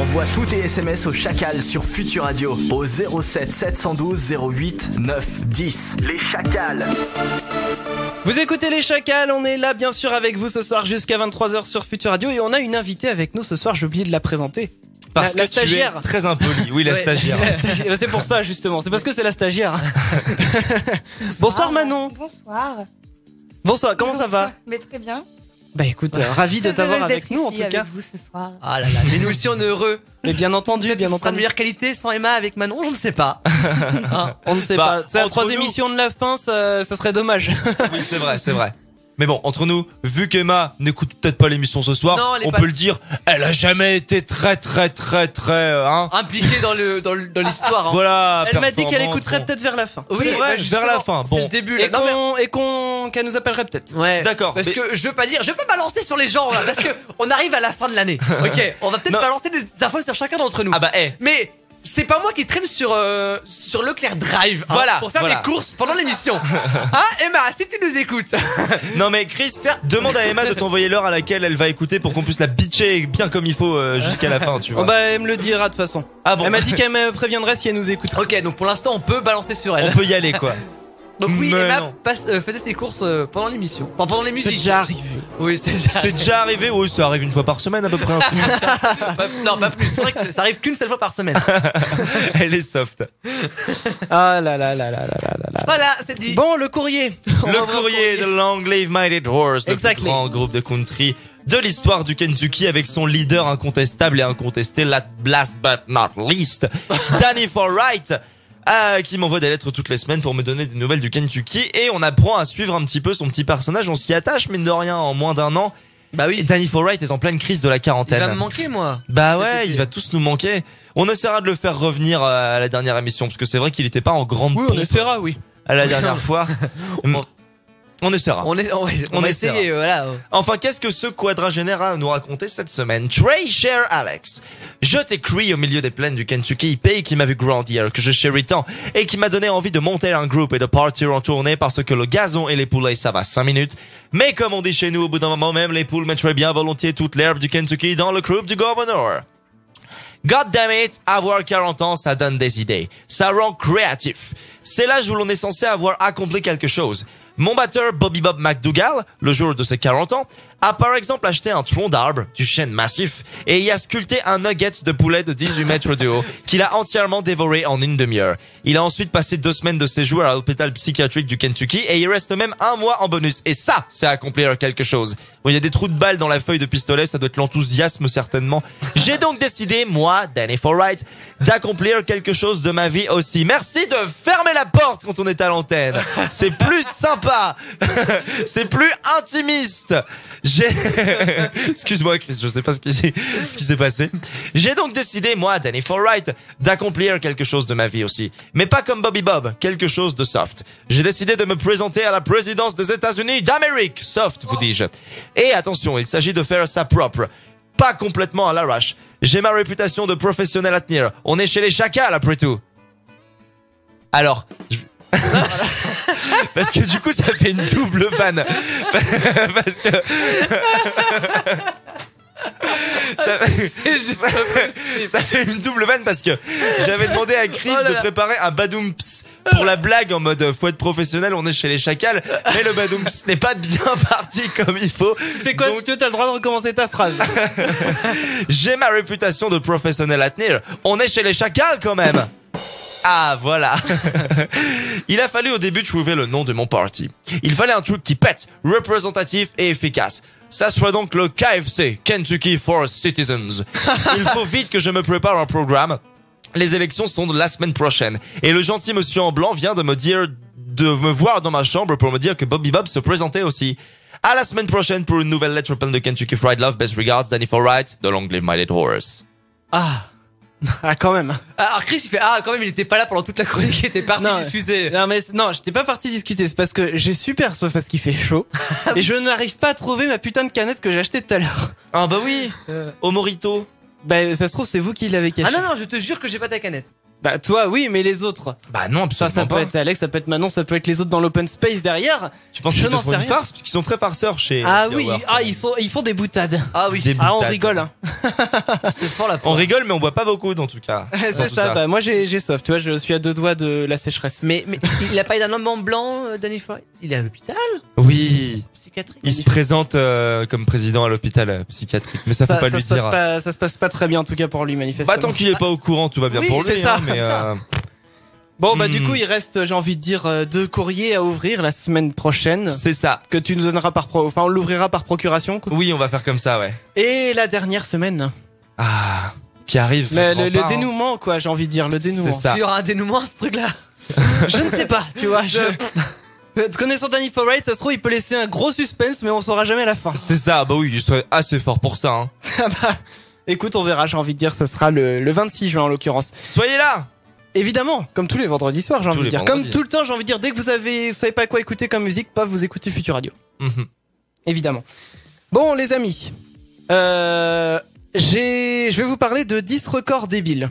Envoie tous tes SMS au Chacal sur Futur Radio au 07 712 08 9 10. Les Chacals. Vous écoutez les Chacals, on est là bien sûr avec vous ce soir jusqu'à 23h sur Futur Radio et on a une invitée avec nous ce soir, j'ai oublié de la présenter. Parce la que stagiaire. tu es très impoli. Oui, la stagiaire. C'est pour ça justement, c'est parce que c'est la stagiaire. Bonsoir Manon. Bonsoir. Bonsoir, comment ça va? Mais très bien. Bah écoute, ravi de t'avoir avec nous en tout cas. Avec vous ce soir. Ah là là, mais nous aussi on est heureux. Mais bien entendu, bien Ce sera de entendu. meilleure qualité sans Emma avec Manon, je ne sais pas. On ne sait Bah, pas. C'est la entre 3 nous- émission de la fin, ça serait dommage. Oui, c'est vrai, c'est vrai. Mais bon, entre nous, vu qu'Emma n'écoute peut-être pas l'émission ce soir, Non, elle est on pas- peut le dire, elle a jamais été très, Impliqué dans l'histoire. Hein. voilà. Elle m'a dit qu'elle performante, écouterait bon. peut-être vers la fin. Oui, C'est vrai, bah, vers la fin. C'est Bon. le début. Là. Et Non, mais- qu'elle nous appellerait peut-être. Ouais. D'accord, Parce mais- que je veux pas balancer sur les gens là, parce que on arrive à la fin de l'année. Ok. On va peut-être Non. balancer des infos sur chacun d'entre nous. Ah bah, Mais c'est pas moi qui traîne sur Leclerc Drive. Hein, Voilà, pour faire voilà. mes courses pendant l'émission. Hein, Emma, si tu nous écoutes. non mais Chris, demande à Emma de t'envoyer l'heure à laquelle elle va écouter pour qu'on puisse la bitcher bien comme il faut jusqu'à la fin, tu vois. Oh bah elle me le dira de toute façon. Ah bon. Elle m'a dit qu'elle me préviendrait si elle nous écoute. Ok, donc pour l'instant on peut balancer sur elle. On peut y aller, quoi. Donc oui, Mais Emma non. faisait ses courses pendant l'émission. Enfin, pendant les musiques. C'est déjà arrivé. Oui, c'est déjà. C'est déjà arrivé, oui, ça arrive une fois par semaine à peu près. Un truc comme ça. Non, pas plus. C'est vrai que ça arrive qu'une seule fois par semaine. Elle est soft. Ah là là là là là là là. Voilà, c'est dit. Bon, le courrier. On va Le voir courrier de Long Live Mighty Horse, le plus Exactly. grand groupe de country de l'histoire du Kentucky avec son leader incontestable et incontesté, last but not least, Danny Forwright, qui m'envoie des lettres toutes les semaines pour me donner des nouvelles du Kentucky et on apprend à suivre un petit peu son petit personnage, on s'y attache mine de rien en moins d'un an. Bah Et oui. Danny Forwright est en pleine crise de la Il quarantaine. va me manquer, moi. Bah Cet ouais, été. il va tous nous manquer. On essaiera de le faire revenir à la dernière émission parce que c'est vrai qu'il était pas en grande Oui, on pompe essaiera, oui. à la dernière fois. On essaiera. On va essaiera. essayer, voilà. Enfin, qu'est-ce que ce quadragénaire a à nous raconter cette semaine? Trey Cher Alex. Je t'écris au milieu des plaines du Kentucky, pays qui m'a vu grandir, que je chéris tant, et qui m'a donné envie de monter un groupe et de partir en tournée parce que le gazon et les poulets, ça va 5 minutes. Mais comme on dit chez nous, au bout d'un moment même, les poules mettraient bien volontiers toute l'herbe du Kentucky dans le groupe du gouverneur. God damn it, avoir 40 ans, ça donne des idées. Ça rend créatif. C'est l'âge où l'on est censé avoir accompli quelque chose. Mon batteur Bobby Bob McDougall, le jour de ses 40 ans, a par exemple acheté un tronc d'arbre, du chêne massif, et y a sculpté un nugget de poulet de 18 mètres de haut, qu'il a entièrement dévoré en une demi-heure. Il a ensuite passé 2 semaines de séjour à l'hôpital psychiatrique du Kentucky, et il reste même 1 mois en bonus. Et ça, c'est accomplir quelque chose. Bon, il y a des trous de balles dans la feuille de pistolet, ça doit être l'enthousiasme certainement. J'ai donc décidé, moi, Danny Forwright, d'accomplir quelque chose de ma vie aussi. Merci de fermer la porte quand on est à l'antenne. C'est plus sympa. C'est plus intimiste. Excuse-moi Chris, je sais pas ce qui s'est passé. J'ai donc décidé, moi, Danny Forwright, d'accomplir quelque chose de ma vie aussi. Mais pas comme Bobby Bob, quelque chose de soft. J'ai décidé de me présenter à la présidence des États-Unis d'Amérique. Soft, vous dis-je. Et attention, il s'agit de faire ça propre. Pas complètement à l'arrache. J'ai ma réputation de professionnel à tenir. On est chez les chacals, après tout. Alors, parce que du coup, ça fait une double vanne. Parce que... ça fait une double vanne parce que j'avais demandé à Chris de préparer un badoumps pour la blague en mode faut être professionnel, on est chez les chacals, mais le badoumps n'est pas bien parti comme il faut. Tu sais quoi, Donc, si tu veux, t'as le droit de recommencer ta phrase. j'ai ma réputation de professionnel à tenir. On est chez les chacals quand même. Ah, voilà. Il a fallu au début trouver le nom de mon party. Il fallait un truc qui pète, représentatif et efficace. Ça sera donc le KFC, Kentucky for Citizens. Il faut vite que je me prépare un programme. Les élections sont de la semaine prochaine. Et le gentil monsieur en blanc vient de me voir dans ma chambre pour me dire que Bobby Bob se présentait aussi. À la semaine prochaine pour une nouvelle lettre pleine de Kentucky Fried Love. Best regards, Danny Forwright, de Long Live Mighty Horse. Ah, quand même. Alors Chris, il fait quand même, il était pas là pendant toute la chronique, il était parti Non, discuter. Non, j'étais pas parti discuter, c'est parce que j'ai super soif parce qu'il fait chaud. Et je n'arrive pas à trouver ma putain de canette que j'ai achetée tout à l'heure. Ah bah oui, au Morito. Bah, ça se trouve, c'est vous qui l'avez cachée. Ah non, je te jure que j'ai pas ta canette. Bah toi oui, mais les autres. Bah non, Ça absolument peut pas. être Alex, ça peut être Manon, ça peut être les autres dans l'open space derrière. Tu penses Je qu'ils te n'en font sais une rien. farce? Parce qu'ils sont très farceurs chez Ah chez oui, Howard. ils font des boutades. Ah oui, Des Ah on boutades. rigole. Hein. c'est fort la On poire. rigole, mais on boit pas beaucoup, en tout cas. C'est Dans tout ça. Bah moi j'ai soif. Tu vois, je suis à 2 doigts de la sécheresse. Mais il a pas eu d'un homme en blanc, Danny Foy. Il est à l'hôpital Oui. psychiatrique. Il se présente comme président à l'hôpital psychiatrique, mais ça faut pas lui se passe dire. pas, ça se passe pas très bien en tout cas pour lui manifestement. Bah tant qu'il est pas au courant, tout va bien Oui, pour lui. c'est ça, hein, mais ça. Bon bah du Hmm. coup il reste, j'ai envie de dire, 2 courriers à ouvrir la semaine prochaine c'est ça. que tu nous donneras enfin on l'ouvrira par procuration. Quoi. Oui, on va faire comme ça, ouais. Et la dernière semaine, Ah, qui arrive. le dénouement quoi, j'ai envie de dire le dénouement. C'est ça. Il y aura un dénouement ce truc-là. Je ne sais pas, tu vois. Connaissant Danny Forrest, ça se trouve il peut laisser un gros suspense, mais on saura jamais la fin. C'est ça. Bah oui, il serait assez fort pour ça. Hein. Ah bah, écoute, on verra. J'ai envie de dire, ça sera le 26 juin en l'occurrence. Soyez là. Évidemment, comme tous les vendredis soirs, j'ai Tous envie de les dire. vendredis. Comme tout le temps, j'ai envie de dire, dès que vous savez pas quoi écouter comme musique, pas vous écoutez Futur Radio. Mhm. Évidemment. Bon, les amis, je vais vous parler de 10 records débiles.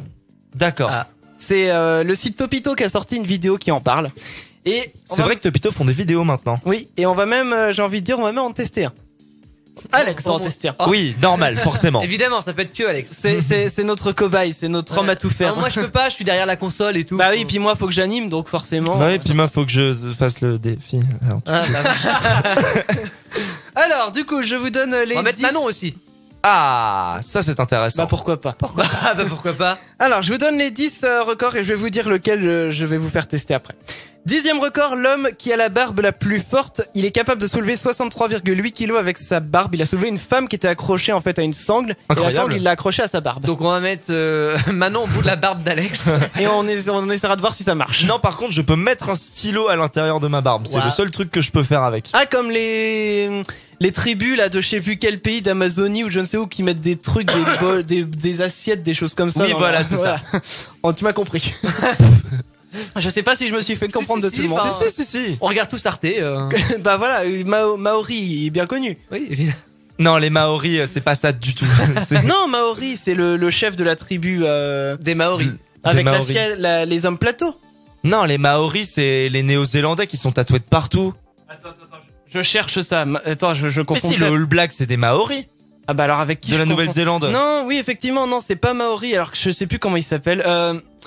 D'accord. Ah. C'est le site Topito qui a sorti une vidéo qui en parle. Et C'est vrai que Topito font des vidéos maintenant. Oui, et on va même, j'ai envie de dire, on va même en tester un. Alex va en tester un. Oh. Oui, normal, forcément. Évidemment, ça peut être que Alex. C'est notre cobaye, c'est notre homme à tout faire. Non, moi je peux pas, je suis derrière la console et tout. Bah oui, puis moi faut que j'anime, donc forcément. Ouais, et puis moi, faut que je fasse le défi. Alors, Ah, bah, Alors, du coup, je vous donne les. on va mettre 10... Manon aussi. Ah, ça c'est intéressant. Bah pourquoi pas. Ah bah pourquoi pas. Alors, je vous donne les 10 records et je vais vous dire lequel je vais vous faire tester après. 10e record, l'homme qui a la barbe la plus forte, il est capable de soulever 63,8 kilos avec sa barbe. Il a soulevé une femme qui était accrochée en fait à une sangle. Et la Incroyable. sangle, il l'a accrochée à sa barbe. Donc on va mettre Manon au bout de la barbe d'Alex. Et on essaiera de voir si ça marche. Non, par contre, je peux mettre un stylo à l'intérieur de ma barbe. C'est Wow. le seul truc que je peux faire avec. Ah, comme les tribus là de je sais plus quel pays d'Amazonie ou je ne sais où qui mettent des trucs, des bols, des assiettes, des choses comme ça. Oui, dans voilà, leur- c'est ça. Oh, tu m'as compris. Je sais pas si je me suis fait comprendre si, de tout le monde. enfin, Si. On regarde tous Arte. Bah voilà, Maori, il est bien connu. Oui, évidemment. Non, les Maoris, c'est pas ça du tout. C'est- Non, Maori, c'est le chef de la tribu Des Maoris. avec des Maoris. les hommes plateaux. Non, les Maoris, c'est les Néo-Zélandais qui sont tatoués de partout. Attends, je cherche ça. Attends, je Mais confonds. si, le peut-être. All Black, c'est des Maoris Ah bah alors avec qui de je la confonds Nouvelle-Zélande. Non, oui, effectivement, non, c'est pas Maori. Alors que je sais plus comment il s'appelle.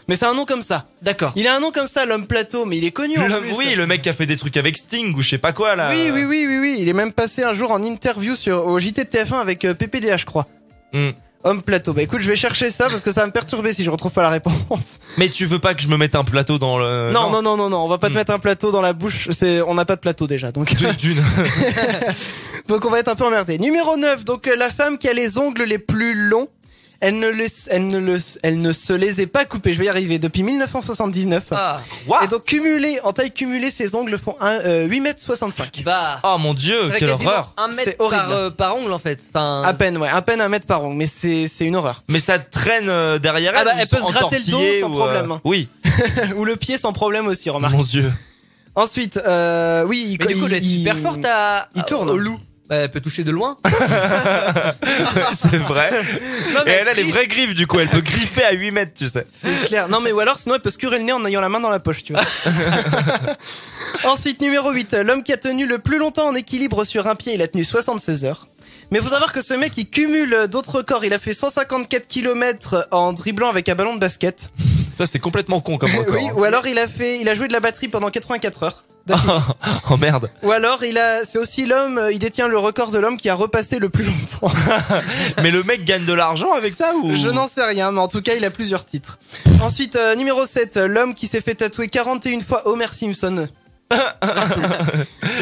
Mais c'est un nom comme ça. D'accord. Il a un nom comme ça, l'homme plateau, mais il est connu en plus. Oui, le mec qui a fait des trucs avec Sting ou je sais pas quoi là. Oui. Il est même passé un jour en interview au JT de TF1 avec PPDA, je crois. Hmm. Homme plateau. Bah écoute, je vais chercher ça parce que ça va me perturber si je retrouve pas la réponse. Mais tu veux pas que je me mette un plateau dans le... Non, on va pas te mettre un plateau dans la bouche. On n'a pas de plateau déjà, donc. D'une. Donc on va être un peu emmerdé. Numéro 9, donc la femme qui a les ongles les plus longs, elle ne se les est pas coupés. Je vais y arriver depuis 1979. Ah, What? Et donc en taille cumulée, ses ongles font 8,65 m. bah. Oh mon dieu, c'est quelle quasiment horreur. 1 mètre C'est horrible. par ongle en fait. Enfin. À peine 1 mètre par ongle, mais c'est une horreur. Mais ça traîne derrière Ah elle. bah, ou elle ils peut sont se gratter le dos entortillés sans ou, problème. Oui, Ou le pied sans problème aussi, remarque. mon dieu. Ensuite, oui, Mais du coup, elle est super forte il tourne. au loup. Bah, elle peut toucher de loin. C'est vrai. Non, Et mais elle a les vraies griffes du coup, elle peut griffer à 8 mètres, tu sais. C'est clair. Non mais ou alors sinon elle peut se curer le nez en ayant la main dans la poche, tu vois. Ensuite, numéro 8, l'homme qui a tenu le plus longtemps en équilibre sur un pied, il a tenu 76 heures. Mais faut savoir que ce mec, il cumule d'autres records. Il a fait 154 km en dribblant avec un ballon de basket. Ça c'est complètement con comme record. Oui, ou alors il a joué de la batterie pendant 84 heures. Oh merde. Ou alors c'est aussi il détient le record de l'homme qui a repassé le plus longtemps. Mais le mec gagne de l'argent avec ça ou? Je n'en sais rien, mais en tout cas, il a plusieurs titres. Ensuite, numéro 7, l'homme qui s'est fait tatouer 41 fois Homer Simpson. Il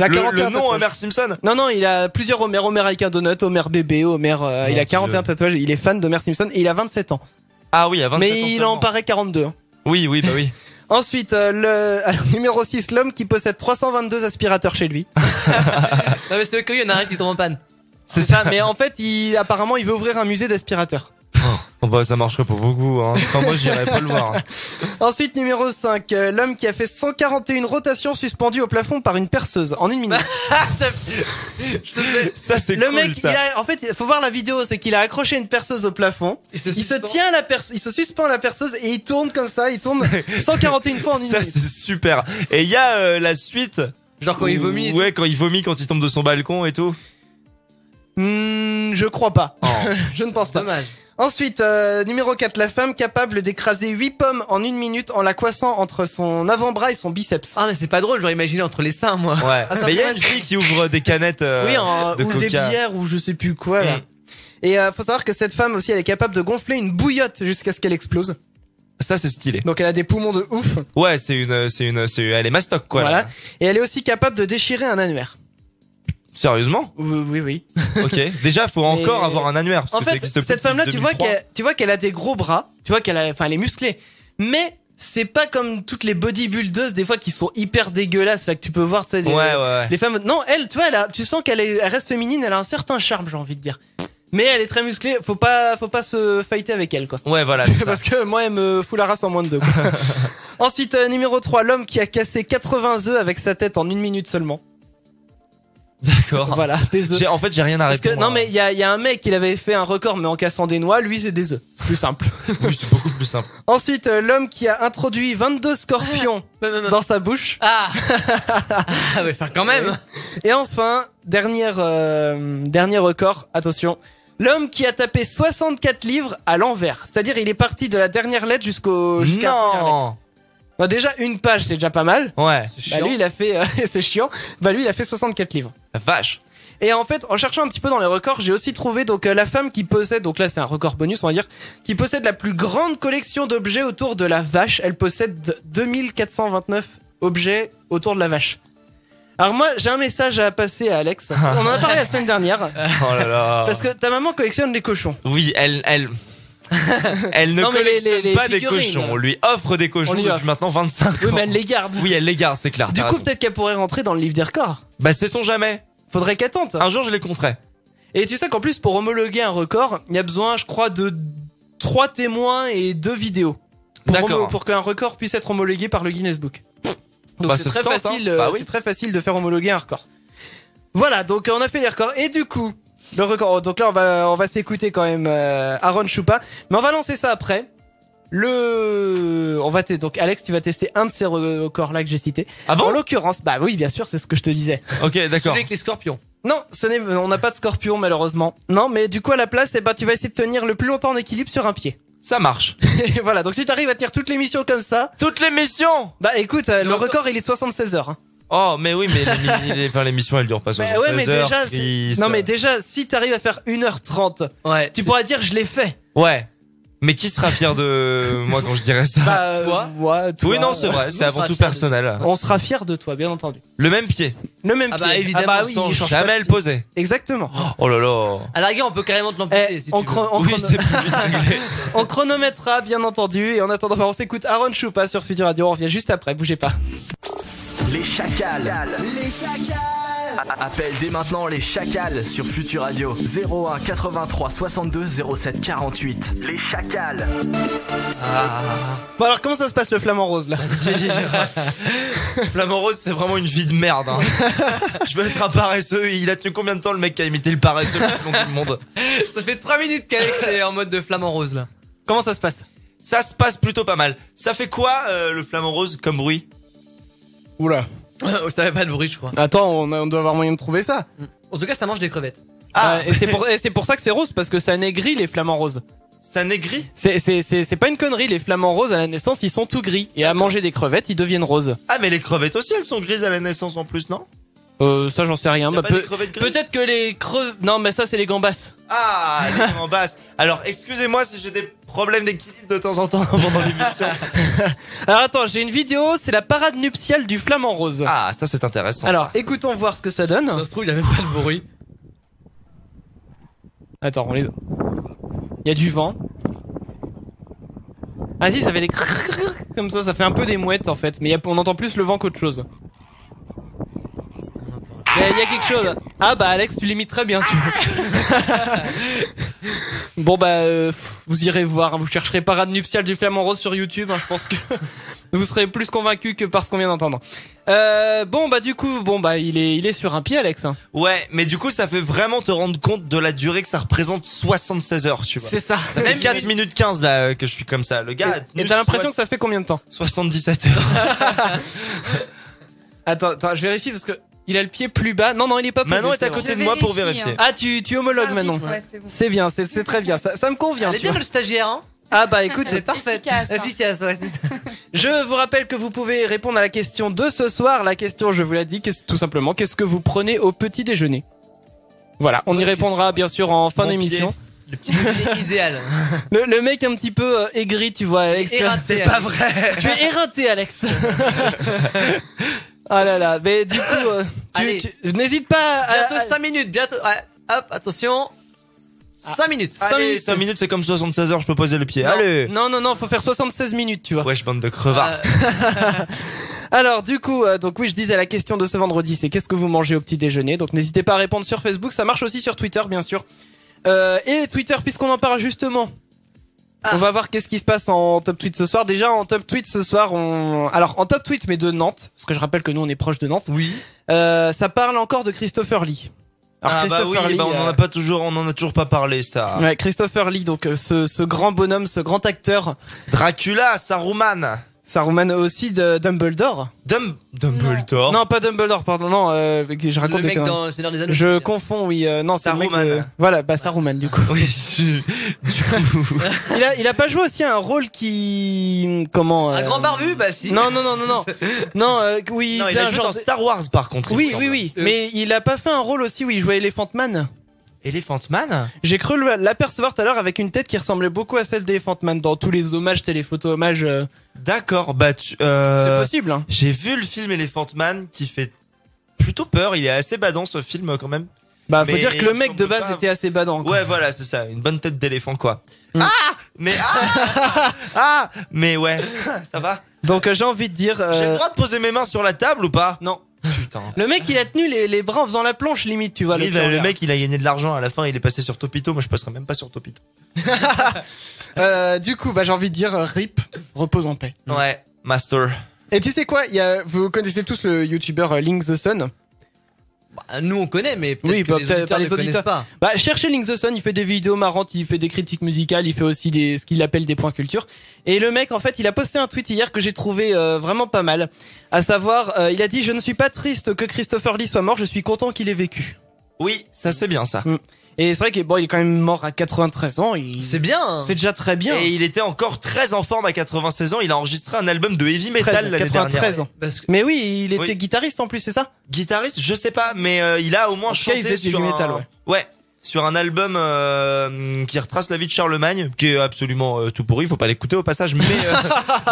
a 41 Le nom tatouages. Homer Simpson. Non, il a plusieurs Homer. Homer avec un donut, Homer bébé, Homer, il a 41 tatouages, il est fan d'Homer Simpson et il a 27 ans. Ah oui, à 27 ans Mais il seulement. en paraît 42. hein. Oui, bah oui. Ensuite, alors, numéro 6, l'homme qui possède 322 aspirateurs chez lui. Non, mais c'est qu'il y en a un qui tombe en panne. C'est ça, mais en fait, apparemment, il veut ouvrir un musée d'aspirateurs. Oh bah ça marcherait pas beaucoup, hein. Enfin, moi j'irais pas le voir. Ensuite, numéro 5, l'homme qui a fait 141 rotations suspendues au plafond par une perceuse en 1 minute. Ça c'est Le cool, mec, ça. en fait, il faut voir la vidéo, c'est qu'il a accroché une perceuse au plafond, il se suspend à la perceuse et il tourne comme ça, il tourne 141 fois en 1 Ça minute. c'est super. Et il y a la suite. Genre quand il vomit. Ouais, quand il vomit, quand il tombe de son balcon et tout. Je crois pas. Oh. Je ne pense pas. Dommage. Ensuite, numéro 4, la femme capable d'écraser 8 pommes en 1 minute en la coincant entre son avant-bras et son biceps. Ah mais c'est pas drôle, j'aurais imaginé entre les seins moi. Ouais. Ah, ça mais il y a pourrait une être- fille qui ouvre des canettes Oui, de ou des coca. bières ou je sais plus quoi là. Mm. Et faut savoir que cette femme aussi, elle est capable de gonfler une bouillotte jusqu'à ce qu'elle explose. Ça c'est stylé. Donc elle a des poumons de ouf. Ouais, elle est mastoc quoi. Voilà. Là. Et elle est aussi capable de déchirer un annuaire. Sérieusement? Oui. Ok. Déjà, faut encore Mais- avoir un annuaire parce En que ça fait, existe plus cette depuis femme-là, tu vois 2003. qu'elle a des gros bras, tu vois qu'elle a, enfin, elle est musclée. Mais c'est pas comme toutes les bodybuildeuses des fois qui sont hyper dégueulasses, là que tu peux voir, tu sais, Ouais. les femmes. Non, elle, tu vois, tu sens elle reste féminine, elle a un certain charme, j'ai envie de dire. Mais elle est très musclée, faut pas se fighter avec elle, quoi. Ouais, voilà. c'est ça. Parce que moi, elle me fout la race en moins de 2. Ensuite, numéro 3, l'homme qui a cassé 80 œufs avec sa tête en 1 minute seulement. D'accord. Voilà, des œufs. En fait, j'ai rien à Parce que, répondre. non, mais il y a un mec, il avait fait un record, mais en cassant des noix, lui, c'est des œufs. C'est plus simple. Oui, c'est beaucoup plus simple. Ensuite, l'homme qui a introduit 22 scorpions Non. dans sa bouche. Ah Ah ouais, enfin quand même. Et enfin, dernier record, attention. L'homme qui a tapé 64 livres à l'envers. C'est-à-dire, il est parti de la dernière lettre jusqu'à la dernière lettre. Non. Bon, déjà, une page, c'est déjà pas mal. Ouais. Bah, lui, il a fait, c'est chiant. Bah, lui, il a fait 64 livres. La vache. Et en fait, en cherchant un petit peu dans les records, j'ai aussi trouvé donc la femme qui possède, donc là c'est un record bonus on va dire, qui possède la plus grande collection d'objets autour de la vache. Elle possède 2429 objets autour de la vache. Alors moi, j'ai un message à passer à Alex. On en a parlé la semaine dernière. Oh là là. Parce que ta maman collectionne les cochons. Oui, elle ne Non, mais collectionne les pas des figurines. cochons. On lui offre des cochons On lui depuis offre. maintenant 25 ans. Oui, mais elle les garde. Oui, elle les garde, c'est clair. Du t'as coup, raison. peut-être qu'elle pourrait rentrer dans le livre des records. Bah, sait-on jamais. Faudrait qu'elle tente. Un jour, je les compterai. Et tu sais qu'en plus, pour homologuer un record, il y a besoin, je crois, de 3 témoins et 2 vidéos. D'accord. Pour qu'un record puisse être homologué par le Guinness Book. Donc Bah, c'est ça très se tente, facile, hein. Bah oui. c'est très facile de faire homologuer un record. Voilà, donc on a fait les records. Et du coup, le record, donc là on va s'écouter quand même Aaron Chupa. Mais on va lancer ça après. Donc Alex, tu vas tester un de ces records là que j'ai cités. Ah bon? En l'occurrence, bah oui, bien sûr, c'est ce que je te disais. Ok, d'accord. Celui avec les scorpions. Non, on n'a pas de scorpion malheureusement. Non, mais du coup à la place, tu vas essayer de tenir le plus longtemps en équilibre sur un pied. Ça marche. Et voilà, donc si t'arrives à tenir toute l'émission comme ça, Toute l'émission. bah écoute, le record il est de 76 heures. Hein. Oh, mais oui, mais l'émission, elle dure pas 76 Mais ouais, mais heures. déjà, Chris. non mais déjà, si t'arrives à faire 1h30, Ouais. tu pourras dire je l'ai fait. Ouais. Mais qui sera fier de moi quand je dirais ça? Bah, toi ouais, toi. Oui, non, c'est vrai, c'est on avant sera tout fiers de personnel. On sera fiers de toi, bien entendu. Le même pied, Le même Ah pied. bah, évidemment, oui, sans il change pas jamais de le pied. poser. Exactement. Oh là là. À la rigueur, on peut carrément te l'amputer Eh, si on tu veux. on Oui, chrono- c'est plus vite réglé. on chronométrera, bien entendu. Et en attendant, on s'écoute Aaron Chupa sur Future Radio. On revient juste après, bougez pas. Les chacals. Appelle dès maintenant les chacals sur Future Radio. 01 83 62 07 48. Les chacals. Bon alors, comment ça se passe le flamant rose là? Flamant Rose, c'est vraiment une vie de merde. Hein. Je veux être un paresseux. Il a tenu combien de temps le mec qui a imité le paresseux le plus long du monde? Ça fait 3 minutes qu'Alex est en mode de flamant rose là. Comment ça se passe? Ça se passe plutôt pas mal. Ça fait quoi le Flamant Rose comme bruit? Oula. Oh, ça avait pas de bruit, je crois. Attends, on doit avoir moyen de trouver ça. En tout cas, ça mange des crevettes. Ah, Et c'est pour ça que c'est rose, parce que ça négrit les flamants roses. ça négrit? C'est pas une connerie, les flamants roses à la naissance ils sont tout gris. Et à manger des crevettes ils deviennent roses. Ah, mais les crevettes aussi, elles sont grises à la naissance en plus, non? Ça j'en sais rien. Y a Bah, pas des crevettes grises? peut-être que les non mais ça c'est les gambas. Ah, les en basse. Alors, excusez-moi si j'ai des problèmes d'équilibre de temps en temps pendant l'émission. Alors attends, j'ai une vidéo, c'est la parade nuptiale du flamant rose. Ah, ça c'est intéressant. Alors ça. écoutons voir ce que ça donne. Ça se trouve, il a même pas de bruit. Attends, il y a du vent. Ah si, ça fait des comme ça fait un peu des mouettes en fait, mais on entend plus le vent qu'autre chose. Il y a quelque chose. Ah bah Alex, tu l'imites très bien, tu vois. Bon vous irez voir, hein, vous chercherez Parade nuptiale du flamant rose sur YouTube, hein, je pense que vous serez plus convaincu que par ce qu'on vient d'entendre. Du coup, il est sur un pied, Alex. Hein. Ouais, mais du coup, ça fait vraiment te rendre compte de la durée que ça représente 76 heures, tu vois. C'est ça. Ça fait 4 minutes 15 là que je suis comme ça. Le gars. Et t'as l'impression que ça fait combien de temps? 77 heures. Attends, je vérifie parce que il a le pied plus bas. Non, il est pas posé. Manon est à c'est côté vrai. de moi pour vérifier. Ah, tu homologues Manon. Ouais, c'est bon. C'est bien, c'est très bien. Ça me convient. Elle est tu bien vois. le stagiaire, hein. Ah bah écoute, Elle est parfaite. Efficace, hein. Efficace, ouais, c'est ça. je vous rappelle que vous pouvez répondre à la question de ce soir. La question, je vous l'ai dit, tout simplement, qu'est-ce que vous prenez au petit déjeuner? Voilà, on y répondra bien sûr en fin Mon d'émission. Le petit déjeuner idéal. Le mec un petit peu aigri, tu vois, Alex. Éreinté, C'est Alex. pas vrai. Tu es éreinté, Alex. Ah là là, mais du coup, Allez. n'hésite pas à... Bientôt 5 minutes, bientôt. Ouais. Hop, attention. 5 minutes. Allez, 5 minutes, c'est comme 76 heures, je peux poser le pied. Allez. Non, faut faire 76 minutes, tu vois. Wesh, bande de crevards. Alors du coup, oui, je disais la question de ce vendredi, c'est qu'est-ce que vous mangez au petit déjeuner. Donc n'hésitez pas à répondre sur Facebook, ça marche aussi sur Twitter, bien sûr. Et Twitter, puisqu'on en parle justement, on va voir qu'est-ce qui se passe en top tweet ce soir. Déjà en top tweet ce soir, alors en top tweet mais de Nantes, parce que je rappelle que nous on est proche de Nantes. Oui. Ça parle encore de Christopher Lee. Alors Christopher Lee, on en a toujours pas parlé, ça. Ouais, Christopher Lee, donc ce grand bonhomme, ce grand acteur. Dracula, Saruman. Saruman aussi de Dumbledore. Dumbledore. Non, pas Dumbledore, pardon. Non, je raconte Le des mec conneries. dans le Seigneur des Anneaux. Je confonds, oui. Non, c'est le mec de... Saruman. Voilà, Saruman du coup. Oui, du coup. Il a pas joué aussi un rôle qui comment Un grand barbu, bah si. Non. Non, oui, Non, il c'est a un joué genre dans de- Star Wars, par contre. il me Oui, semble. oui. Mais il a pas fait un rôle aussi où il jouait Elephant Man. Elephant Man? J'ai cru l'apercevoir tout à l'heure avec une tête qui ressemblait beaucoup à celle d'Elephant Man dans tous les hommages, téléphotos hommages. D'accord, C'est possible, hein. j'ai vu le film Elephant Man qui fait plutôt peur. Il est assez badant, ce film, quand même. Bah, faut Mais dire que le il mec de semble base pas- était assez badant. quoi. Ouais, voilà, c'est ça. Une bonne tête d'éléphant, quoi. Mm. Mais ouais. Ça va? Donc j'ai envie de dire. J'ai le droit de poser mes mains sur la table ou pas? Non. Putain. Le mec, il a tenu les bras en faisant la planche limite, tu vois. Oui, le le mec, il a gagné de l'argent à la fin, il est passé sur Topito. Moi, je passerai même pas sur Topito. Du coup, j'ai envie de dire RIP, repose en paix. Ouais, Master. Et tu sais quoi, vous connaissez tous le youtubeur Link the Sun. Bah, nous on connaît, mais peut-être Oui, que bah, les peut-être auditeurs pas ne les auditeurs. connaissent pas. Bah, cherchez Link the Sun, il fait des vidéos marrantes, il fait des critiques musicales, il fait aussi ce qu'il appelle des points culture. Et le mec, en fait, il a posté un tweet hier que j'ai trouvé vraiment pas mal. À savoir, il a dit: je ne suis pas triste que Christopher Lee soit mort, je suis content qu'il ait vécu. Oui, ça c'est bien ça. Et c'est vrai qu'il est quand même mort à 93 ans. C'est bien. Hein. C'est déjà très bien. Et il était encore très en forme à 96 ans. Il a enregistré un album de heavy 13, metal l'année 93 dernière. ans. Parce que Mais oui, il était Oui. guitariste en plus, c'est ça? Guitariste, je sais pas, mais il a au moins En tout cas, il chanté faisait du sur heavy un... metal, ouais. sur un album qui retrace la vie de Charlemagne, qui est absolument tout pourri. Faut pas l'écouter au passage, mais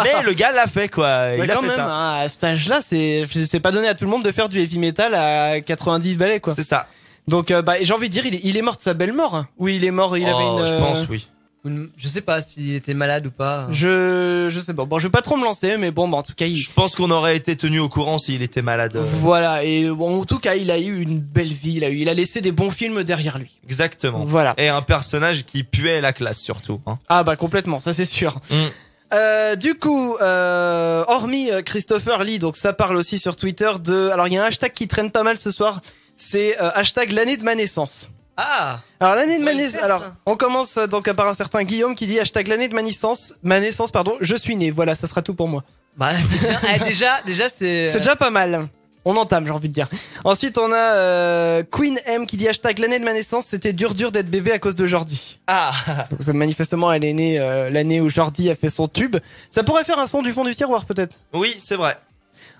mais le gars l'a fait quoi. Mais Il a quand fait même, ça. hein, à cet âge-là, c'est pas donné à tout le monde de faire du heavy metal à 90 balais, quoi. C'est ça. Donc, j'ai envie de dire, il est mort de sa belle mort. Hein. Oui, il est mort, il avait une... Je pense, oui. je sais pas s'il était malade ou pas. Je sais pas. Bon, je vais pas trop me lancer, mais bon, en tout cas, Je pense qu'on aurait été tenu au courant s'il était malade. Voilà. Et bon, en tout cas, il a eu une belle vie. Il a laissé des bons films derrière lui. Exactement. Voilà. Et un personnage qui puait la classe surtout. Hein. Ah bah complètement, ça c'est sûr. Du coup, hormis Christopher Lee, donc ça parle aussi sur Twitter de... Alors il y a un hashtag qui traîne pas mal ce soir, c'est hashtag l'année de ma naissance. Ah. Alors l'année de ma Ouais, naissance... c'est Alors ça. on commence donc par un certain Guillaume qui dit hashtag l'année de ma naissance, pardon, je suis né. Voilà, ça sera tout pour moi. Bah c'est bien. Déjà c'est. C'est déjà pas mal. On entame, j'ai envie de dire. Ensuite, on a Queen M qui dit hashtag l'année de ma naissance, c'était dur d'être bébé à cause de Jordi. Ah. Donc manifestement, elle est née l'année où Jordi a fait son tube. Ça pourrait faire un son du fond du tiroir, peut-être. Oui, c'est vrai.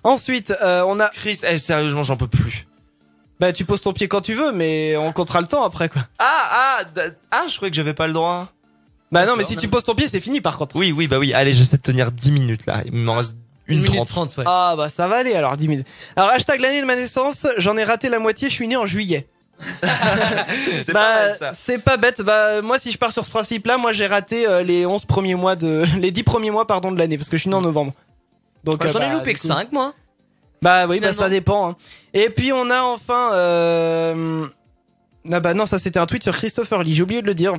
Ensuite, on a... Chris, sérieusement, j'en peux plus. Bah, tu poses ton pied quand tu veux, mais on comptera le temps après, quoi. Je croyais que j'avais pas le droit. Bah non, mais si tu poses ton pied, c'est fini, par contre. Oui, bah oui. Allez, j'essaie de tenir 10 minutes là. Il m'en reste une 30. 30, ouais. Ah bah ça va aller, alors 10 minutes. Alors hashtag l'année de ma naissance, j'en ai raté la moitié, je suis né en juillet. C'est pas mal ça. C'est pas bête. Bah moi, si je pars sur ce principe-là, moi j'ai raté les 10 premiers mois de l'année, parce que je suis né en novembre. Donc J'en ai bah, loupé du que coup- 5 moi. Bah oui, bah Finalement. ça dépend. Hein. Et puis on a enfin Ah bah non, ça c'était un tweet sur Christopher Lee, j'ai oublié de le dire.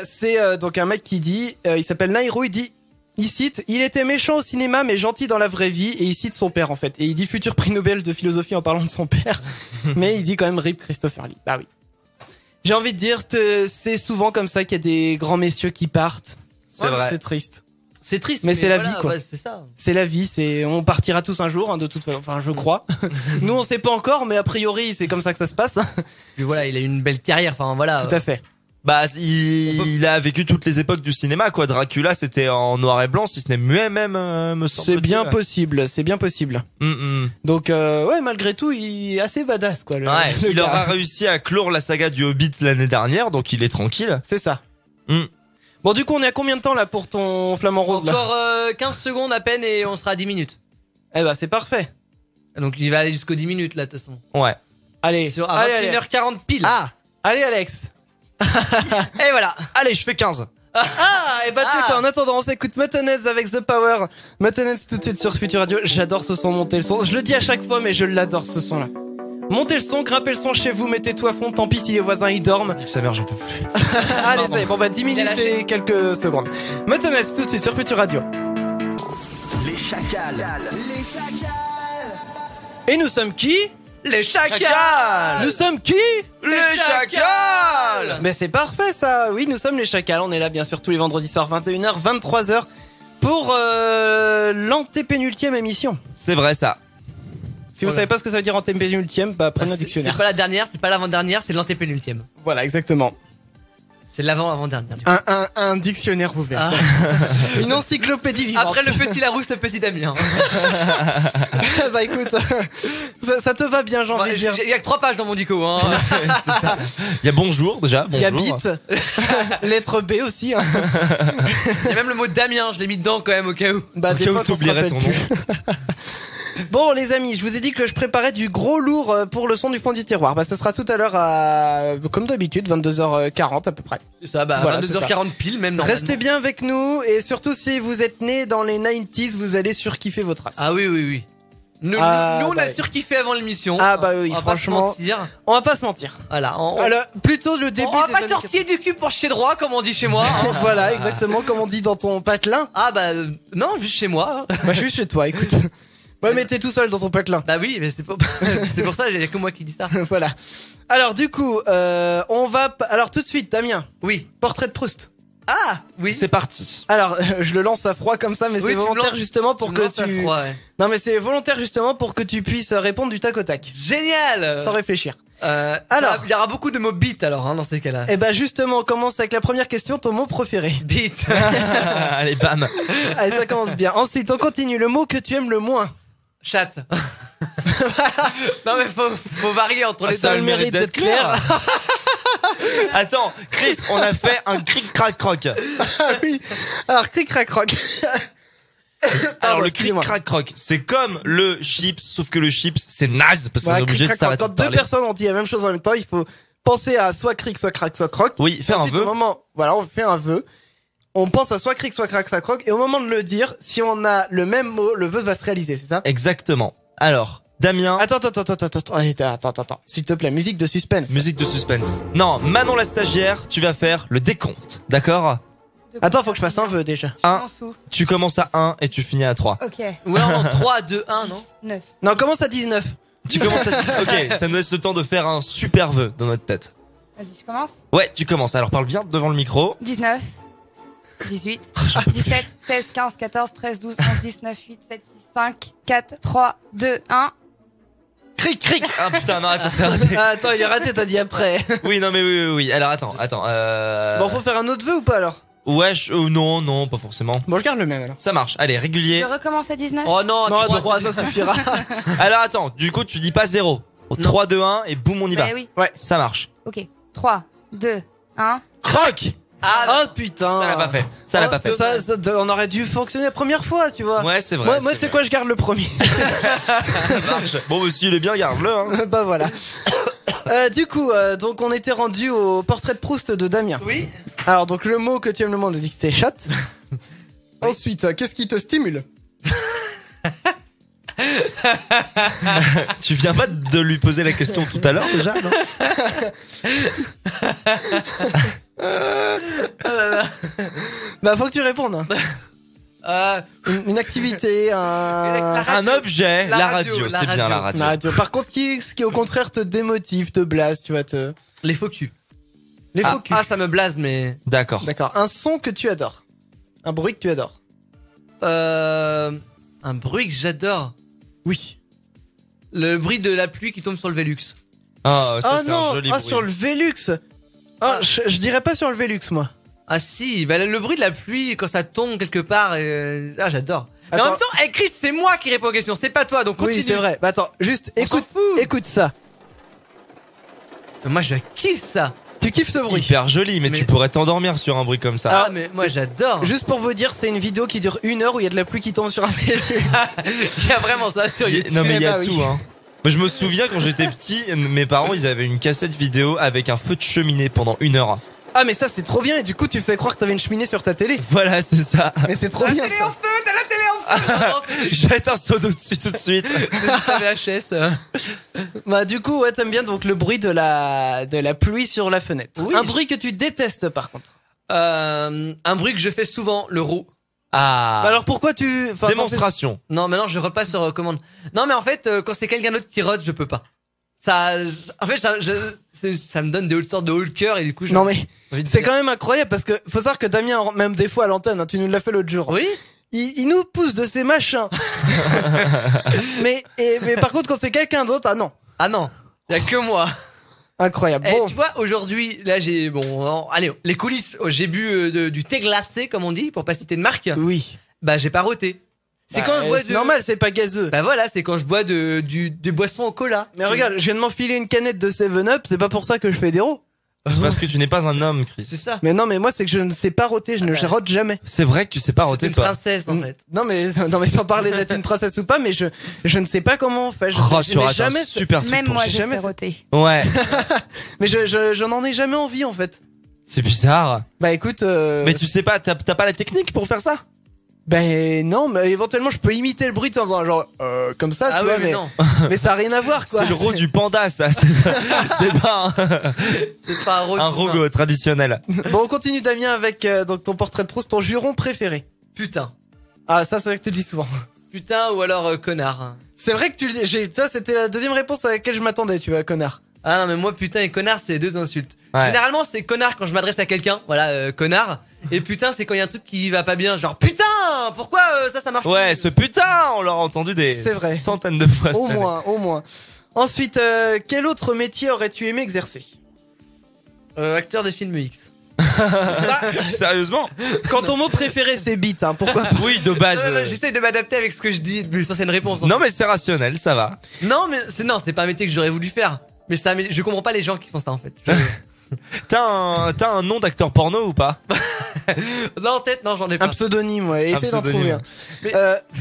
C'est donc un mec qui dit, il s'appelle Nairo, il cite, il était méchant au cinéma mais gentil dans la vraie vie, et il cite son père en fait. Et il dit futur prix Nobel de philosophie en parlant de son père, mais il dit quand même RIP Christopher Lee. Bah oui. J'ai envie de dire, c'est souvent comme ça qu'il y a des grands messieurs qui partent. C'est vrai. C'est triste. C'est triste. Mais c'est la voilà, vie, quoi. ouais, c'est ça. C'est la vie, on partira tous un jour, hein, de toute façon, enfin je crois. Nous on sait pas encore, mais a priori c'est comme ça que ça se passe. Puis voilà, il a eu une belle carrière. Enfin voilà. Tout à fait. Bah, il a vécu toutes les époques du cinéma, quoi. Dracula, c'était en noir et blanc, si ce n'est muet même, me semble-t-il. C'est bien possible, c'est bien possible. Donc ouais, malgré tout, il est assez badass, quoi. Ouais, il aura réussi à clore la saga du Hobbit l'année dernière, donc il est tranquille. C'est ça. Bon, du coup, on est à combien de temps là pour ton flamant rose là? Encore 15 secondes à peine et on sera à 10 minutes. Eh ben, c'est parfait. Donc il va aller jusqu'aux 10 minutes là, de toute façon. Ouais. Allez. À allez, 21h40 pile. Ah, allez Alex. Et voilà. Allez, je fais 15. Ah, et bah tu sais quoi, en attendant, on s'écoute Muttonheads avec The Power. Muttonheads tout de suite sur Future Radio. J'adore ce son, montez le son. Je le dis à chaque fois, mais je l'adore ce son là. Montez le son, grimpez le son chez vous, mettez tout à fond, tant pis si les voisins y dorment. Sa mère, j'en peux plus. Allez, ça y est, bon bah 10 minutes et quelques secondes. Muttonheads tout de suite sur Future Radio. Les chacals. Et nous sommes qui? Les chacals. Nous sommes qui? Les chacals. Mais c'est parfait ça. Oui, nous sommes les chacals. On est là bien sûr tous les vendredis soirs 21h, 23h pour l'antépénultième émission. C'est vrai, ça. Si vous savez pas ce que ça veut dire antépénultième, bah prenez un dictionnaire. C'est pas la dernière, c'est pas l'avant-dernière, c'est l'antépénultième. Voilà, exactement. C'est l'avant-avant-dernière. Un dictionnaire ouvert. Une encyclopédie vivante. Après le petit Larousse, le petit Damien. Bah écoute, ça te va bien, j'ai envie de dire. Il y a que 3 pages dans mon dico, hein. C'est ça. Il y a bonjour, déjà. Il y a Bonjour. bit. Lettre B aussi, hein. Il y a même le mot Damien, je l'ai mis dedans quand même au cas où. Bah, des fois qu'on se t'oublierais rappelle ton plus. nom. Bon les amis, je vous ai dit que je préparais du gros lourd pour le son du fond du tiroir. Bah ça sera tout à l'heure à, comme d'habitude, 22h40 à peu près. C'est ça, bah Voilà, 22h40 pile même normalement. Restez bien avec nous et surtout si vous êtes né dans les 90s, vous allez surkiffer votre race. Ah oui, oui, oui. Nous, Ah, nous on bah a oui. surkiffé avant l'émission. Ah bah oui, on va franchement. pas se mentir. On va pas se mentir. Voilà. Alors, plutôt le début On va des pas années tortiller du cul pour chier droit, comme on dit chez moi. hein. Voilà, exactement comme on dit dans ton patelin. Ah bah non, juste chez moi. Bah je suis chez toi, écoute. Ouais, mais t'es tout seul dans ton patelin. Bah oui, mais c'est pas c'est pour ça, il y a que moi qui dis ça. Voilà. Alors du coup, on va... Alors tout de suite, Damien, Oui. portrait de Proust. Ah oui. C'est parti. Alors, je le lance à froid comme ça, mais Oui, c'est tu me volontaire lances- justement pour Tu me que lances à tu... froid, ouais. Non mais c'est volontaire justement pour que tu puisses répondre du tac au tac. Génial. Sans réfléchir. Alors, il y aura beaucoup de mots beat alors dans ces cas-là. Et bah justement, on commence avec la première question, ton mot préféré. Beat. Allez, bam. Allez, ça commence bien. Ensuite, on continue. Le mot que tu aimes le moins. Chat. Non mais faut varier entre les Ça a deux. le mérite d'être clair. Attends, Chris, on a fait un cric crac croc. Ah oui. Alors, cric crac croc. Alors le cric excusez-moi. crac croc, c'est comme le chips, sauf que le chips c'est naze parce qu'on Voilà, est obligé cric, de crac, s'arrêter croc. de Quand deux parler. personnes ont dit la même chose en même temps, il faut penser à soit cric, soit crac, soit croc. Oui, faire un Ensuite, vœu. au moment, voilà, on fait un vœu. On pense à soit cric, soit crac, soit croc. Et au moment de le dire, si on a le même mot, le vœu va se réaliser, c'est ça? Exactement. Alors, Damien, Attends. Allez, attends. S'il te plaît, musique de suspense. musique de suspense. Non, Manon la stagiaire, tu vas faire le décompte, d'accord? Attends, faut que je fasse un vœu déjà. Tu commences à 1 et tu finis à 3. Ok, Ou alors en 3, 2, 1, non? 9. Non, commence à 19. Tu commences à... Ok, ça nous laisse le temps de faire un super vœu dans notre tête. Vas-y, je commence. Ouais, tu commences. Alors parle bien devant le micro. 19, 18, 17, 16, 15, 14, 13, 12, 11, 10, 9, 8, 7, 6, 5, 4, 3, 2, 1. Cric, cric. Ah putain, non, attends, c'est raté. Ah, attends, il est raté, t'as dit après. Oui, non, mais oui. Alors attends. Bon, faut faire un autre vœu ou pas alors? Ouais, non, pas forcément. Bon, je garde le même alors. Ça marche. Allez, régulier. Je recommence à 19. Oh non, Non, tu 3, ça suffira. Alors attends, du coup, tu dis pas 0. 3, 2, 1 et boum, on y va. Bah oui. Ça marche. Ok. 3, 2, 1. Croc. Ah, Oh putain. Ça l'a pas fait. Ça l'a pas fait. On aurait dû fonctionner la première fois, tu vois. Ouais, c'est vrai. Moi, c'est quoi, je garde le premier. Ça marche. Bon, monsieur, il est bien, garde-le, hein. Bah voilà. Du coup, donc on était rendu au portrait de Proust de Damien. oui. Alors donc le mot que tu aimes le moins, on a dit que c'était chat. Ensuite, qu'est-ce qui te stimule? Tu viens pas de lui poser la question tout à l'heure déjà, non? Bah, faut que tu répondes. Une activité, Un objet, la radio, c'est bien la radio. la radio. Par contre, ce qui au contraire te démotive, te blase, tu vois, Les faux culs. les faux culs. Ah, ça me blase, mais... D'accord. D'accord. Un son que tu adores. Un bruit que tu adores. Un bruit que j'adore. Oui. Le bruit de la pluie qui tombe sur le Velux. Ah, ça Ah c'est non, un joli ah bruit. sur le Velux. Ah, je dirais pas sur le Velux, moi. Ah si, bah le bruit de la pluie quand ça tombe quelque part, ah j'adore. Mais en Attends. même temps, Chris, c'est moi qui réponds aux questions, c'est pas toi, donc continue. Oui, c'est vrai. Bah attends, juste On s'en écoute, fout. écoute ça. Moi je kiffe ça. Tu kiffes ce bruit. Hyper joli, mais Mais- tu pourrais t'endormir sur un bruit comme ça. Ah mais moi j'adore. Juste pour vous dire, c'est une vidéo qui dure 1 heure où il y a de la pluie qui tombe sur un Velux. Il y a vraiment ça sur YouTube. Non mais il y a bah oui. tout, hein. Moi je me souviens quand j'étais petit, mes parents ils avaient une cassette vidéo avec un feu de cheminée pendant 1 heure. Ah mais ça c'est trop bien et du coup tu faisais croire que t'avais une cheminée sur ta télé. Voilà, c'est ça. Mais c'est trop La bien télé ça. en feu, t'as la télé en feu. Non, c'est juste Jette un seau d'eau dessus tout de suite. la VHS. Bah du coup ouais t'aimes bien donc le bruit de la pluie sur la fenêtre. Oui. Un bruit que tu détestes par contre. Un bruit que je fais souvent, le roux. Ah. Bah alors pourquoi tu enfin, Démonstration. Non, maintenant je repasse sur commande. Non, mais en fait, quand c'est quelqu'un d'autre qui rote, je peux pas. Ça, en fait, ça me donne des sortes de haut le cœur et du coup, Non mais j'ai envie de c'est dire- quand même incroyable parce que faut savoir que Damien même des fois à l'antenne, hein, tu nous l'as fait l'autre jour. Oui. Il nous pousse de ces machins. mais par contre quand c'est quelqu'un d'autre, ah non. Ah non, y a que moi. Incroyable. Eh, Bon. tu vois, aujourd'hui, là, j'ai allez, les coulisses. J'ai bu du thé glacé, comme on dit, pour pas citer de marque. Oui. Bah, j'ai pas roté. C'est Bah, quand je bois c'est normal, c'est pas gazeux. Bah voilà, c'est quand je bois des boissons au cola. Mais regarde, je viens de m'enfiler une canette de 7-Up, c'est pas pour ça que je fais des rots. C'est parce que tu n'es pas un homme, C'est Chris. ça. Mais non, mais moi c'est que je ne sais pas roter, je rote jamais. C'est vrai que tu sais pas C'est roter une toi. princesse, en fait. Non mais sans parler d'être une princesse ou pas, mais je ne sais pas comment on fait. Oh, Je tu n'ai rates un jamais, super truc Même pour moi, chier. je jamais sais ça. roter. Ouais. mais je n'en ai jamais envie en fait. C'est bizarre. Bah écoute, Mais tu sais pas, t'as pas la technique pour faire ça? ben non, mais éventuellement je peux imiter le bruit en faisant genre comme ça, Ah tu ouais, vois, mais non. mais ça a rien à voir quoi. C'est le rot du panda, ça. C'est pas C'est pas un rogo. un rogo traditionnel. Bon, on continue Damien avec donc ton portrait de Proust, ton juron préféré. Putain. Ah ça c'est vrai que tu le dis souvent. Putain, ou alors connard. C'est vrai que tu le dis. Toi c'était la deuxième réponse à laquelle je m'attendais, tu vois, connard. Ah non, mais moi, putain et connard, c'est deux insultes. Ouais. Généralement, c'est connard quand je m'adresse à quelqu'un. Voilà, connard. Et putain, c'est quand il y a un truc qui va pas bien. Genre, putain, pourquoi ça marche Ouais, plus ce putain, on l'a entendu des C'est vrai. centaines de fois. Au cette année. moins, au moins. Ensuite, quel autre métier aurais-tu aimé exercer? Acteur de film X. Sérieusement? Quand ton mot préféré c'est bite, hein, pourquoi pas? Oui, de base. J'essaie de m'adapter avec ce que je dis, mais ça c'est une réponse. Non, mais c'est rationnel, ça va. Non, mais c'est pas un métier que j'aurais voulu faire. Mais ça, je comprends pas les gens qui font ça en fait. T'as un nom d'acteur porno ou pas? Non, en tête, non, j'en ai Un pas. pseudonyme, ouais. Essaye d'en trouver un. Mais-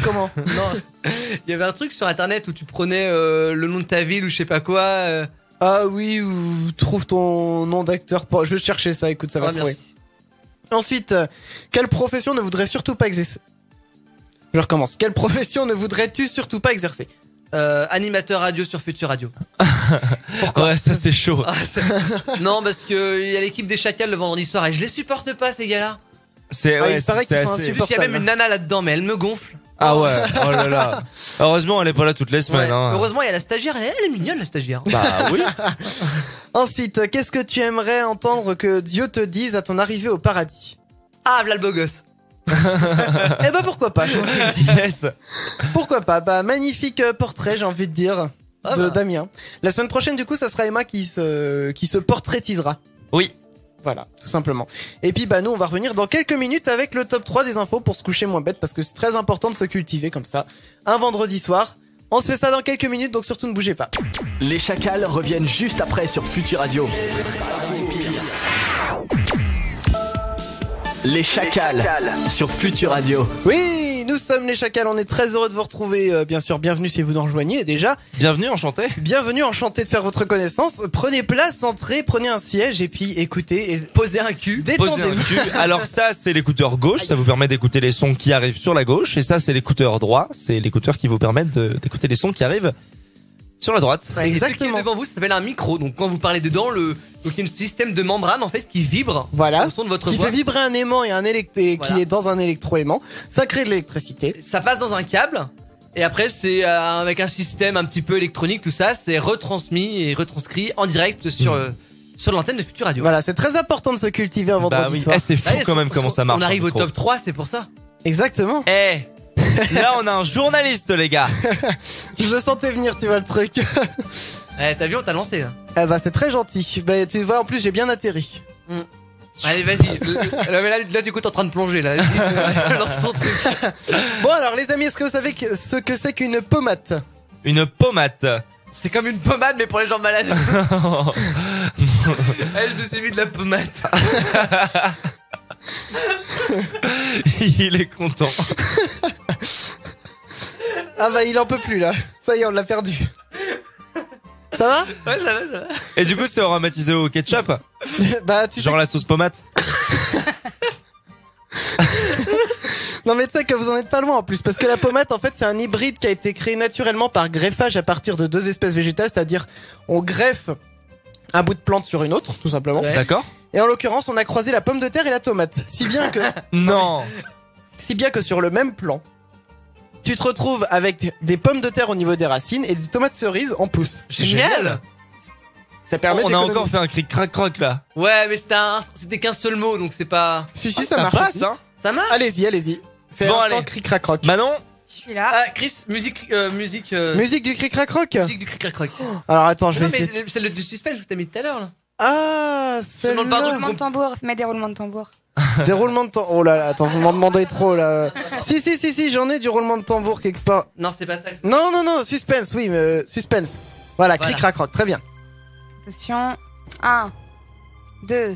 Comment? Non, il y avait un truc sur internet où tu prenais le nom de ta ville ou je sais pas quoi. Ah oui, ou trouve ton nom d'acteur. Je vais chercher ça, écoute, ça va Oh, se trouver. merci. Ensuite, quelle profession ne voudrais surtout pas exercer? Je recommence. Quelle profession ne voudrais-tu surtout pas exercer? Animateur radio sur Futur Radio. Pourquoi? Ouais, ça c'est chaud. Ah, non, parce que il y a l'équipe des Chacals le vendredi soir et je les supporte pas ces gars-là. C'est, Ah, ouais, il paraît c'est qu'ils sont En plus, il y a Supportable. même une nana là-dedans, mais elle me gonfle. Ah ouais, oh là là. Heureusement, elle est pas là toutes les semaines, Ouais. hein. Heureusement, il y a la stagiaire, elle est mignonne la stagiaire. Bah oui. Ensuite, qu'est-ce que tu aimerais entendre que Dieu te dise à ton arrivée au paradis? Ah, v'là le beau gosse. Eh ben pourquoi pas? Yes. Pourquoi pas? Bah magnifique portrait, j'ai envie de dire, Ah de bah. Damien. La semaine prochaine, du coup, ça sera Emma qui se portraitisera. Oui. Voilà, tout simplement. Et puis bah nous, on va revenir dans quelques minutes avec le top 3 des infos pour se coucher moins bête parce que c'est très important de se cultiver comme ça. Un vendredi soir. On se fait ça dans quelques minutes, donc surtout ne bougez pas. Les Chacals reviennent juste après sur Futur Radio. Les Chacals sur Futur Radio. Oui, nous sommes les Chacals, on est très heureux de vous retrouver, bien sûr, bienvenue si vous nous rejoignez déjà. Bienvenue, enchanté. Bienvenue, enchanté de faire votre connaissance. Prenez place, entrez, prenez un siège et puis écoutez et Posez un cul. Posez un détendez-vous. cul. Alors ça, c'est l'écouteur gauche, ça vous permet d'écouter les sons qui arrivent sur la gauche. Et ça, c'est l'écouteur droit, c'est l'écouteur qui vous permet d'écouter les sons qui arrivent sur la droite. Ouais, et ce qui Exactement. est devant vous, ça s'appelle un micro. Donc quand vous parlez dedans, donc il y a un système de membrane en fait qui vibre Voilà. au son de votre Qui voix. fait vibrer un aimant et qui Voilà. est dans un électroaimant. Ça crée de l'électricité. Ça passe dans un câble. Et après, c'est avec un système un petit peu électronique, tout ça, c'est retransmis et retranscrit en direct sur l'antenne de Futur Radio. Voilà, c'est très important de se cultiver un vendredi Bah oui, soir. c'est fou Ouais, quand même comment ça marche. On arrive un au micro. top 3, c'est pour ça. Exactement. Eh, là on a un journaliste les gars. Je le sentais venir, tu vois le truc. Eh, t'as vu, on t'a lancé là. Ah bah c'est très gentil. Bah tu vois, en plus j'ai bien atterri. Allez, vas-y. là, du coup, t'es en train de plonger là. Vas-y, lance ton truc. Bon alors les amis, est-ce que vous savez ce que c'est qu'une pommade? Une pommade. C'est comme une pommade, mais pour les gens malades. Allez, je me suis mis de la pommade. Il est content. Ah bah il en peut plus là. Ça y est, on l'a perdu. Ça va? Ouais, ça va. Et du coup, c'est aromatisé au ketchup, Bah tu sais. genre la sauce pommade. Non mais tu sais que vous en êtes pas loin en plus, parce que la pommade en fait c'est un hybride qui a été créé naturellement par greffage à partir de deux espèces végétales, c'est-à-dire on greffe un bout de plante sur une autre, tout simplement. Ouais. D'accord? Et en l'occurrence on a croisé la pomme de terre et la tomate, si bien que sur le même plan, tu te retrouves avec des pommes de terre au niveau des racines et des tomates cerises en pousse. Génial. Ça permet On a d'économiser. encore fait un cri crac là. Ouais, mais c'était qu'un seul mot, donc c'est pas. Si Ah, ça marche passe, aussi. hein. Ça marche. Allez-y. C'est Bon, un allez. cric crac croc. Manon, Je suis là. Ah, Chris, musique Musique du cric crac croc. musique du cric crac. Alors attends, je vais Non, essayer. mais celle du suspense que t'as mis tout à l'heure là. Ah, demande celle-là. pardon. Roulement de tambour, mets des roulements de tambour. Des roulements de tambour. Oh là là, attends, vous m'en demandez trop là. Si, j'en ai du roulement de tambour quelque part. Non, c'est pas ça. Non, suspense, oui, mais suspense. Voilà, Voilà. cric crac croc, très bien. Attention. 1, 2,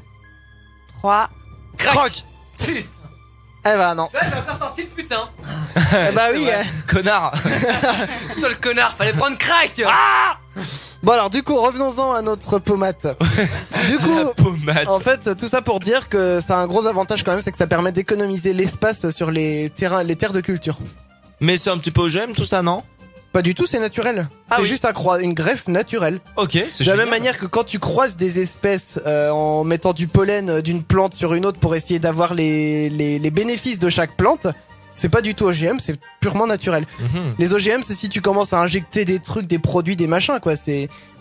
3. croc. Eh bah non. Tu vois, j'ai encore sorti le putain. Eh bah oui. vrai. Connard. Toi le connard, fallait prendre crack. Bon alors du coup, revenons-en à notre pommade. Du coup, La pommade. en fait, tout ça pour dire que ça a un gros avantage quand même, c'est que ça permet d'économiser l'espace sur les terres de culture. Mais c'est un petit peu OGM tout ça, non? Pas du tout, c'est naturel. Ah C'est oui. juste une greffe naturelle. Ok, c'est De la génial. même manière que quand tu croises des espèces en mettant du pollen d'une plante sur une autre pour essayer d'avoir les bénéfices de chaque plante, c'est pas du tout OGM, c'est purement naturel. Mhm. Les OGM, c'est si tu commences à injecter des trucs, des produits, des machins, quoi.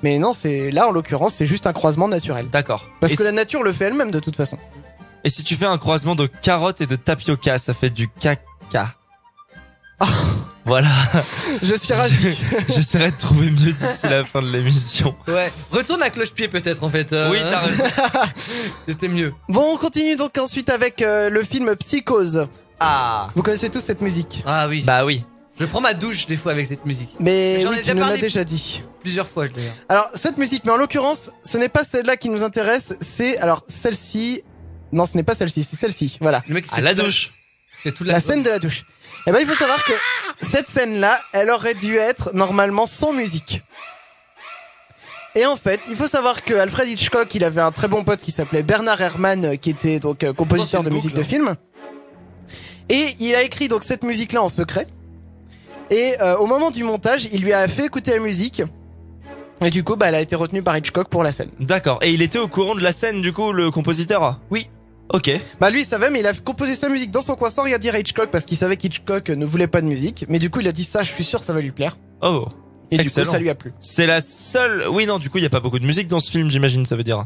Mais non, c'est là en l'occurrence, c'est juste un croisement naturel. D'accord. Parce Et que la nature le fait elle-même de toute façon. Et si tu fais un croisement de carotte et de tapioca, ça fait du caca. Voilà. Je suis ravi. J'essaierai de trouver mieux d'ici la fin de l'émission. Ouais. Retourne à cloche-pied peut-être en fait. Oui, t'as raison. C'était mieux. Bon, on continue donc ensuite avec le film Psychose. Ah. Vous connaissez tous cette musique, Ah oui. Bah oui. Je prends ma douche des fois avec cette musique. mais J'en ai oui, tu déjà nous l'as parlé. déjà dit. Plusieurs fois d'ailleurs. Alors cette musique, mais en l'occurrence, ce n'est pas celle-là qui nous intéresse, c'est alors celle-ci. Non, ce n'est pas celle-ci, c'est celle-ci. Voilà, Le mec qui À fait la tout- douche. fait toute la scène de la douche. Eh ben, il faut savoir que cette scène-là, elle aurait dû être normalement sans musique. Et en fait, il faut savoir que Alfred Hitchcock, il avait un très bon pote qui s'appelait Bernard Herrmann, qui était donc compositeur de une musique boucle, de film. Et il a écrit donc cette musique-là en secret. Et au moment du montage, il lui a fait écouter la musique. Et du coup, bah, elle a été retenue par Hitchcock pour la scène. D'accord. Et il était au courant de la scène, du coup, le compositeur? Oui. Ok. Bah lui il savait, mais il a composé sa musique dans son coin sans rien dire à Hitchcock parce qu'il savait qu'Hitchcock ne voulait pas de musique. Mais du coup il a dit ça, je suis sûr que ça va lui plaire. Oh. Et Excellent. du coup ça lui a plu. C'est la seule... Oui, non, du coup, il y a pas beaucoup de musique dans ce film, j'imagine, ça veut dire.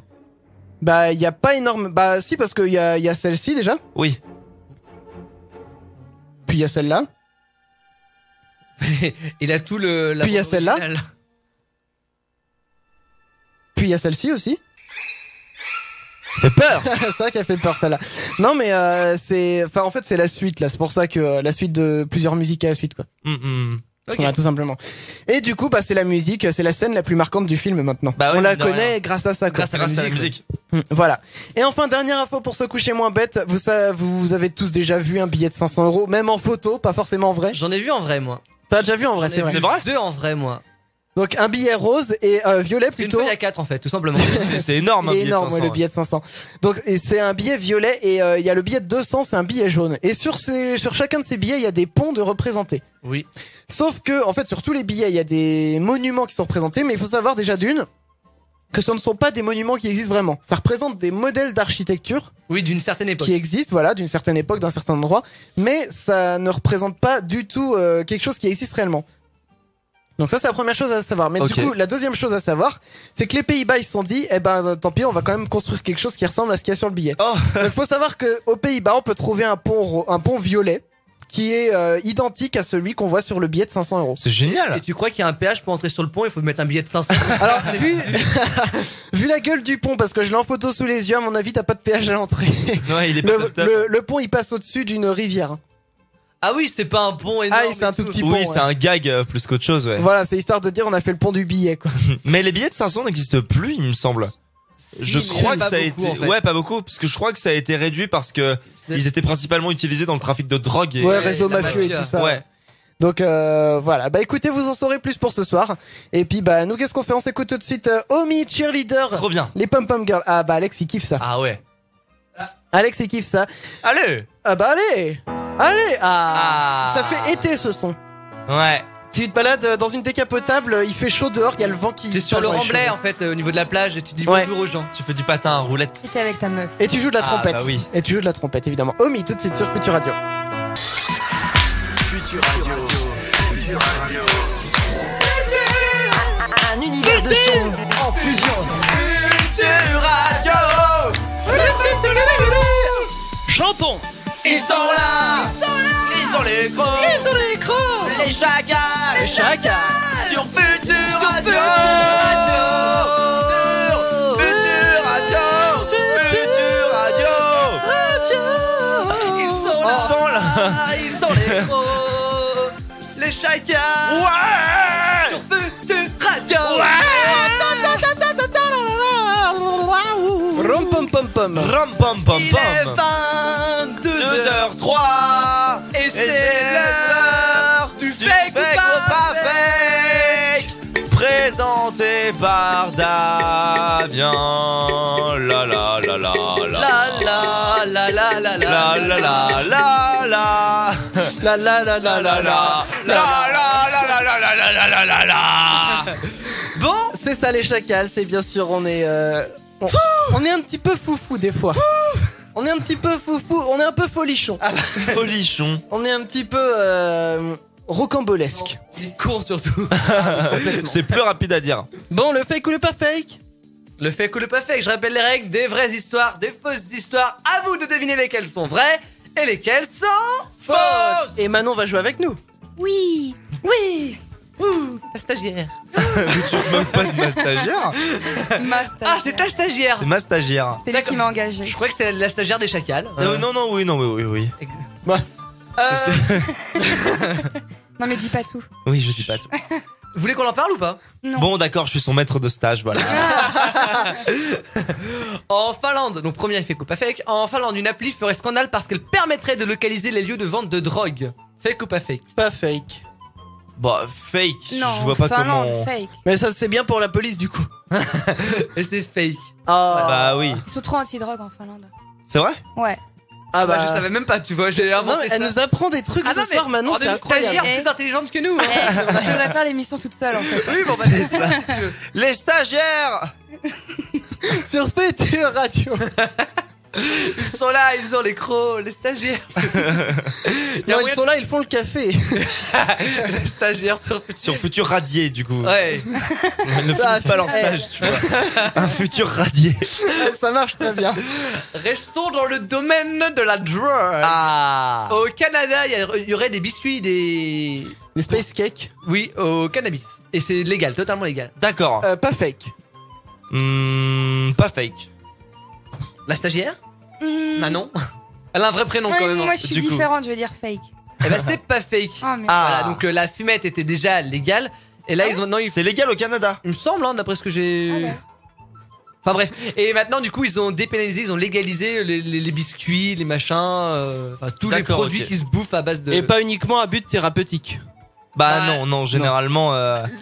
Bah il y a pas énorme... Bah si, parce qu'il y a celle-ci déjà. Oui. Puis il y a celle-là. Il a tout le. Puis il y a celle-là. original. Puis il y a celle-ci aussi. Fait peur. C'est vrai qu'elle fait peur celle-là. Non mais c'est... Enfin en fait c'est la suite là, c'est pour ça que la suite de plusieurs musiques à la suite quoi. Mm, mm. Ok. Voilà, tout simplement. Et du coup, bah, c'est la musique, c'est la scène la plus marquante du film maintenant. Bah ouais, On la mine de connaît rien. grâce à ça, quoi. Grâce à la Grâce à la musique. musique. Voilà. Et enfin, dernière info pour se coucher moins bête. Vous avez tous déjà vu un billet de 500 €, même en photo, pas forcément en vrai. J'en ai vu en vrai, moi. T'as déjà vu en vrai, J'en ai c'est vrai. vu C'est vrai 2 en vrai, moi. Donc un billet rose et violet C'est une plutôt. feuille à 4 en fait, tout simplement. C'est énorme, un Il est billet de énorme, 500, ouais, le billet de 500. Donc et c'est un billet violet et il y a le billet de 200, c'est un billet jaune. Et sur chacun de ces billets, il y a des ponts de représentés. Oui. Sauf que en fait sur tous les billets, il y a des monuments qui sont représentés, mais il faut savoir déjà d'une que ce ne sont pas des monuments qui existent vraiment. Ça représente des modèles d'architecture Oui, d'une certaine époque. qui existent, voilà, d'une certaine époque, d'un certain endroit, mais ça ne représente pas du tout quelque chose qui existe réellement. Donc ça c'est la première chose à savoir. Mais Ok. du coup la deuxième chose à savoir, c'est que les Pays-Bas ils se sont dit, eh ben tant pis, on va quand même construire quelque chose qui ressemble à ce qu'il y a sur le billet. Oh. Il faut savoir que aux Pays-Bas on peut trouver un pont violet qui est identique à celui qu'on voit sur le billet de 500 €. C'est génial. Et tu crois qu'il y a un péage pour entrer sur le pont, il faut mettre un billet de 500. Alors vu la gueule du pont, parce que je l'ai en photo sous les yeux, à mon avis t'as pas de péage à l'entrée. Ouais, il est pas top, top. Le pont il passe au-dessus d'une rivière. Ah oui, c'est pas un pont énorme. Ah oui, c'est un et tout tout. petit pont. Oui, c'est ouais. un gag plus qu'autre chose, ouais. Voilà, c'est histoire de dire on a fait le pont du billet quoi. Mais les billets de 500 n'existent plus, il me semble. Je Si, crois mais que pas ça a beaucoup, été, en fait. ouais, pas beaucoup, parce que je crois que ça a été réduit parce que C'est- ils étaient principalement utilisés dans le trafic de drogue et Ouais, réseau la mafieux et mafia. tout ça. ouais. Donc voilà, bah écoutez, vous en saurez plus pour ce soir. Et puis bah nous qu'est-ce qu'on fait? On s'écoute tout de suite Omi Cheerleader, Trop bien. les Pom Pom Girls. Ah bah Alex il kiffe ça. Ah ouais. Alex il kiffe ça. Allez. Ah bah allez, ça fait été ce son. Ouais. Tu te balades dans une décapotable, il fait chaud dehors, il y a le vent qui T'es sur passe le dans les remblai cheveux. en fait, au niveau de la plage, et tu dis Ouais. bonjour aux gens. Tu fais du patin à roulette. Et t'es avec ta meuf. Et tu joues de la Ah, trompette. bah oui. Et tu joues de la trompette évidemment. Omi tout de suite sur Future Radio. Futur Radio. Un univers de son en fusion. Futur Radio. Chantons. Ils sont là. Ils ont les gros. Les chacals. Sur Futur Radio. Futur Radio. Futur Radio. Ils sont là. Ils sont là. Ah, ils sont les gros. Les chacals. Ouais. Sur Futur Radio. Rom pom pom pom. Ram pam pam Il est pam. 22h03. 2h03. Et c'est l'heure du fake ou pas fake. Présenté par Damien. La la la la la. La la la la la La la la la la. La la la la la la. La. Bon, C'est ça les chacals, c'est bien sûr, on est on est un petit peu foufou des fois. On est un petit peu foufou, on est un peu folichon. Folichon. On est un petit peu rocambolesque. il est con surtout. C'est plus rapide à dire. Bon, le fake ou le pas fake? Le fake ou le pas fake, je rappelle les règles, des vraies histoires, des fausses histoires. À vous de deviner lesquelles sont vraies et lesquelles sont fausses. Et Manon va jouer avec nous. Oui. Oui. Ouh, ta stagiaire. Mais tu te moques pas de ma stagiaire? Ma Ah, c'est ta stagiaire. C'est ma stagiaire. C'est lui qui m'a engagé. Je crois que c'est la stagiaire des chacals. Non, non, oui, non, oui. Non mais dis pas tout. Oui, je dis pas tout. Vous voulez qu'on en parle ou pas? Non. Bon, d'accord, je suis son maître de stage, voilà. En Finlande, donc premier fake ou pas fake, en Finlande, une appli ferait scandale parce qu'elle permettrait de localiser les lieux de vente de drogue. Fake ou pas fake? Pas fake. Bah, fake. Non, je vois pas Finlande, comment. fake. Mais ça c'est bien pour la police du coup. Et c'est fake. Ah Bah oui. Ils sont trop anti-drogue en Finlande. C'est vrai? Ouais. Ah Bah, bah, je savais même pas, tu vois, j'ai non, inventé mais ça. elle nous apprend des trucs Ah ce non, mais soir Manon, on c'est est une incroyable. stagiaire plus intelligente que nous. Hein. Je devrais faire l'émission toute seule en fait. Oui, bon bah C'est ça. Les stagiaires! Sur Future Radio. ils sont là, ils ont les crocs, les stagiaires. Il y a Non, ils moyen sont là, ils font le café. de- les stagiaires sur Sur futur radié, du coup. Ouais. Ils ne finissent pas leur stage, tu vois. Un futur radié. Ça marche très bien. Restons dans le domaine de la drogue. Ah! Au Canada, il y aurait des biscuits, des... Les space cakes, Oui, au cannabis. Et c'est légal, totalement légal. D'accord. pas fake. Pas fake. La stagiaire Mmh. Manon. Elle a un vrai prénom Ouais, quand même. moi je suis Du coup. différente, je vais dire fake. Eh ben c'est pas fake. Oh, mais... Voilà, donc la fumette était déjà légale. Et là, ils ont, non, C'est légal au Canada. il me semble, hein, d'après ce que Ah j'ai. ouais. Enfin bref. Et maintenant, du coup, ils ont dépénalisé, ils ont légalisé les biscuits, les machins, enfin tous les D'accord, produits ok. qui se bouffent à base de. Et pas uniquement à but thérapeutique. Bah Bah, non, généralement.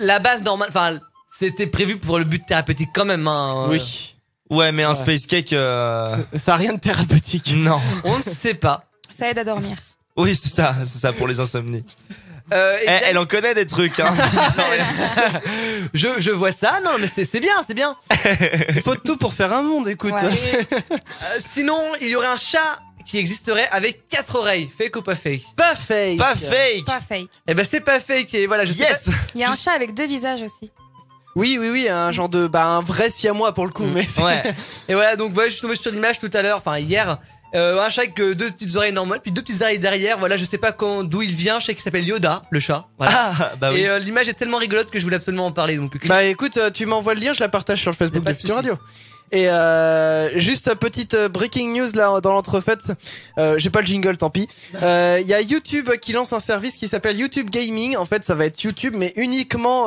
La base normale, enfin, c'était prévu pour le but thérapeutique quand même, hein. Oui. Ouais, mais un Ouais. space cake. Ça a rien de thérapeutique. Non. On ne sait pas. Ça aide à dormir. Oui, c'est ça pour les insomnies. Et Elle en connaît des trucs, hein. je vois ça, non, mais c'est bien, c'est bien. Il faut tout pour faire un monde, écoute. Ouais. Et, sinon, il y aurait un chat qui existerait avec 4 oreilles. Fake ou pas fake? Pas fake. Pas fake. Pas fake. Eh ben, c'est pas fake, et voilà, je sais Yes. Il y a un chat avec 2 visages aussi. Oui, un genre de, un vrai siamois pour le coup, mais Ouais. Et voilà, donc voilà, je suis tombé sur l'image tout à l'heure, enfin hier. Un chat avec 2 petites oreilles normales, puis 2 petites oreilles derrière. Voilà, je sais pas d'où il vient. Je sais qu'il s'appelle Yoda, le chat. Voilà. Ah, bah oui. Et l'image est tellement rigolote que je voulais absolument en parler. Donc, Bah écoute, tu m'envoies le lien, je la partage sur le Facebook Pas de de Futur souci. Radio. Et juste petite breaking news là dans l'entrefaite. J'ai pas le jingle, tant pis. Il y a YouTube qui lance un service qui s'appelle YouTube Gaming. En fait, ça va être YouTube, mais uniquement,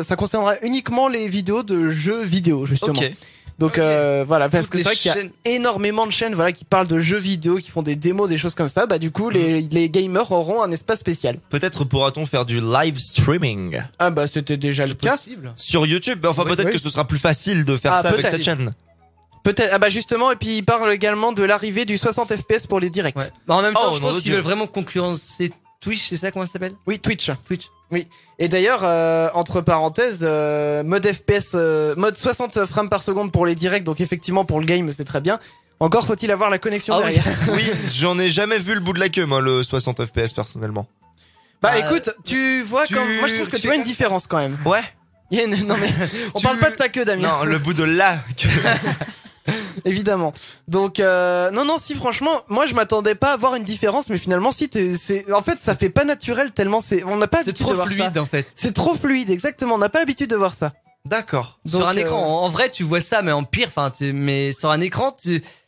ça concernera uniquement les vidéos de jeux vidéo justement. Ok. Donc Ok. voilà, parce toutes que les c'est vrai qu'il y a chaînes- énormément de chaînes voilà qui parlent de jeux vidéo, qui font des démos, des choses comme ça. Bah du coup, les gamers auront un espace spécial. Peut-être pourra-t-on faire du live streaming Ah bah c'était déjà le cas. possible. sur YouTube. Enfin, Oui, peut-être oui. que ce sera plus facile de faire Ah, ça avec peut-être. cette chaîne. Peut-être. Ah bah justement, et puis il parle également de l'arrivée du 60 FPS pour les directs. Ouais. Bah, en même temps, Oh, je nom pense de qu'ils Dieu. veulent vraiment concurrencer Twitch, c'est ça comment ça s'appelle? Oui, Twitch. Twitch. Et d'ailleurs, entre parenthèses, mode FPS, mode 60 frames par seconde pour les directs, donc effectivement pour le game c'est très bien. Encore faut-il avoir la connexion Ah oui. derrière. Oui, j'en ai jamais vu le bout de la queue, moi, le 60 FPS personnellement. Bah Bah, écoute, tu vois moi je trouve que tu vois une différence quand même. Ouais. Il y a non mais on parle pas de ta queue Damien. Non, le bout de la queue. Évidemment. Donc non si franchement, moi je m'attendais pas à voir une différence, mais finalement si c'est en fait ça fait pas naturel tellement on n'a pas C'est l'habitude trop de voir fluide ça. en fait. C'est trop fluide, exactement. On n'a pas l'habitude de voir ça. D'accord. Sur Donc, un écran, en vrai, tu vois ça, mais en pire. Enfin, mais sur un écran,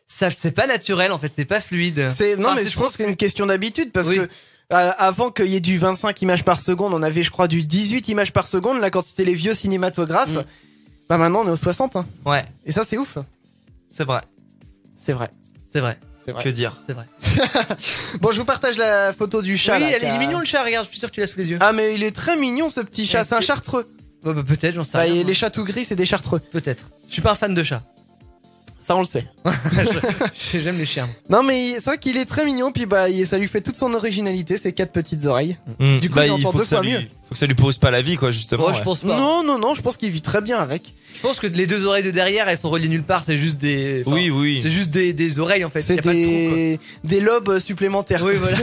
ça, c'est pas naturel en fait, c'est pas fluide. C'est non Enfin, mais c'est je trop pense que c'est une question d'habitude parce Oui. que avant qu'il y ait du 25 images par seconde, on avait je crois du 18 images par seconde là quand c'était les vieux cinématographes. Mm. Bah maintenant on est au 60 hein. Ouais, Et ça c'est ouf. c'est vrai. C'est vrai. C'est vrai, C'est vrai. Que dire? c'est vrai. Bon, je vous partage la photo du chat Oui, là. il est mignon le chat. Regarde, je suis sûr que tu l'as sous les yeux. Ah mais il est très mignon ce petit chat, Est-ce c'est un que- chartreux. Ouais, bah, peut-être, j'en sais Bah, rien. et moi. les chats tout gris, c'est des chartreux. Peut-être. Je suis pas un fan de chat. Ça on le sait. J'aime les chiens. Non mais c'est vrai qu'il est très mignon puis bah ça lui fait toute son originalité, ces 4 petites oreilles. Du coup, il il entend faut deux que ça fois lui, mieux. faut que ça lui pose pas la vie, quoi, justement. Oh, ouais. je pense pas. Non, je pense qu'il vit très bien avec. Je pense que les 2 oreilles de derrière, elles sont reliées nulle part. C'est juste des. enfin, Oui. C'est juste des oreilles en fait. Y C'est a pas de trou, des lobes supplémentaires. Oui, voilà.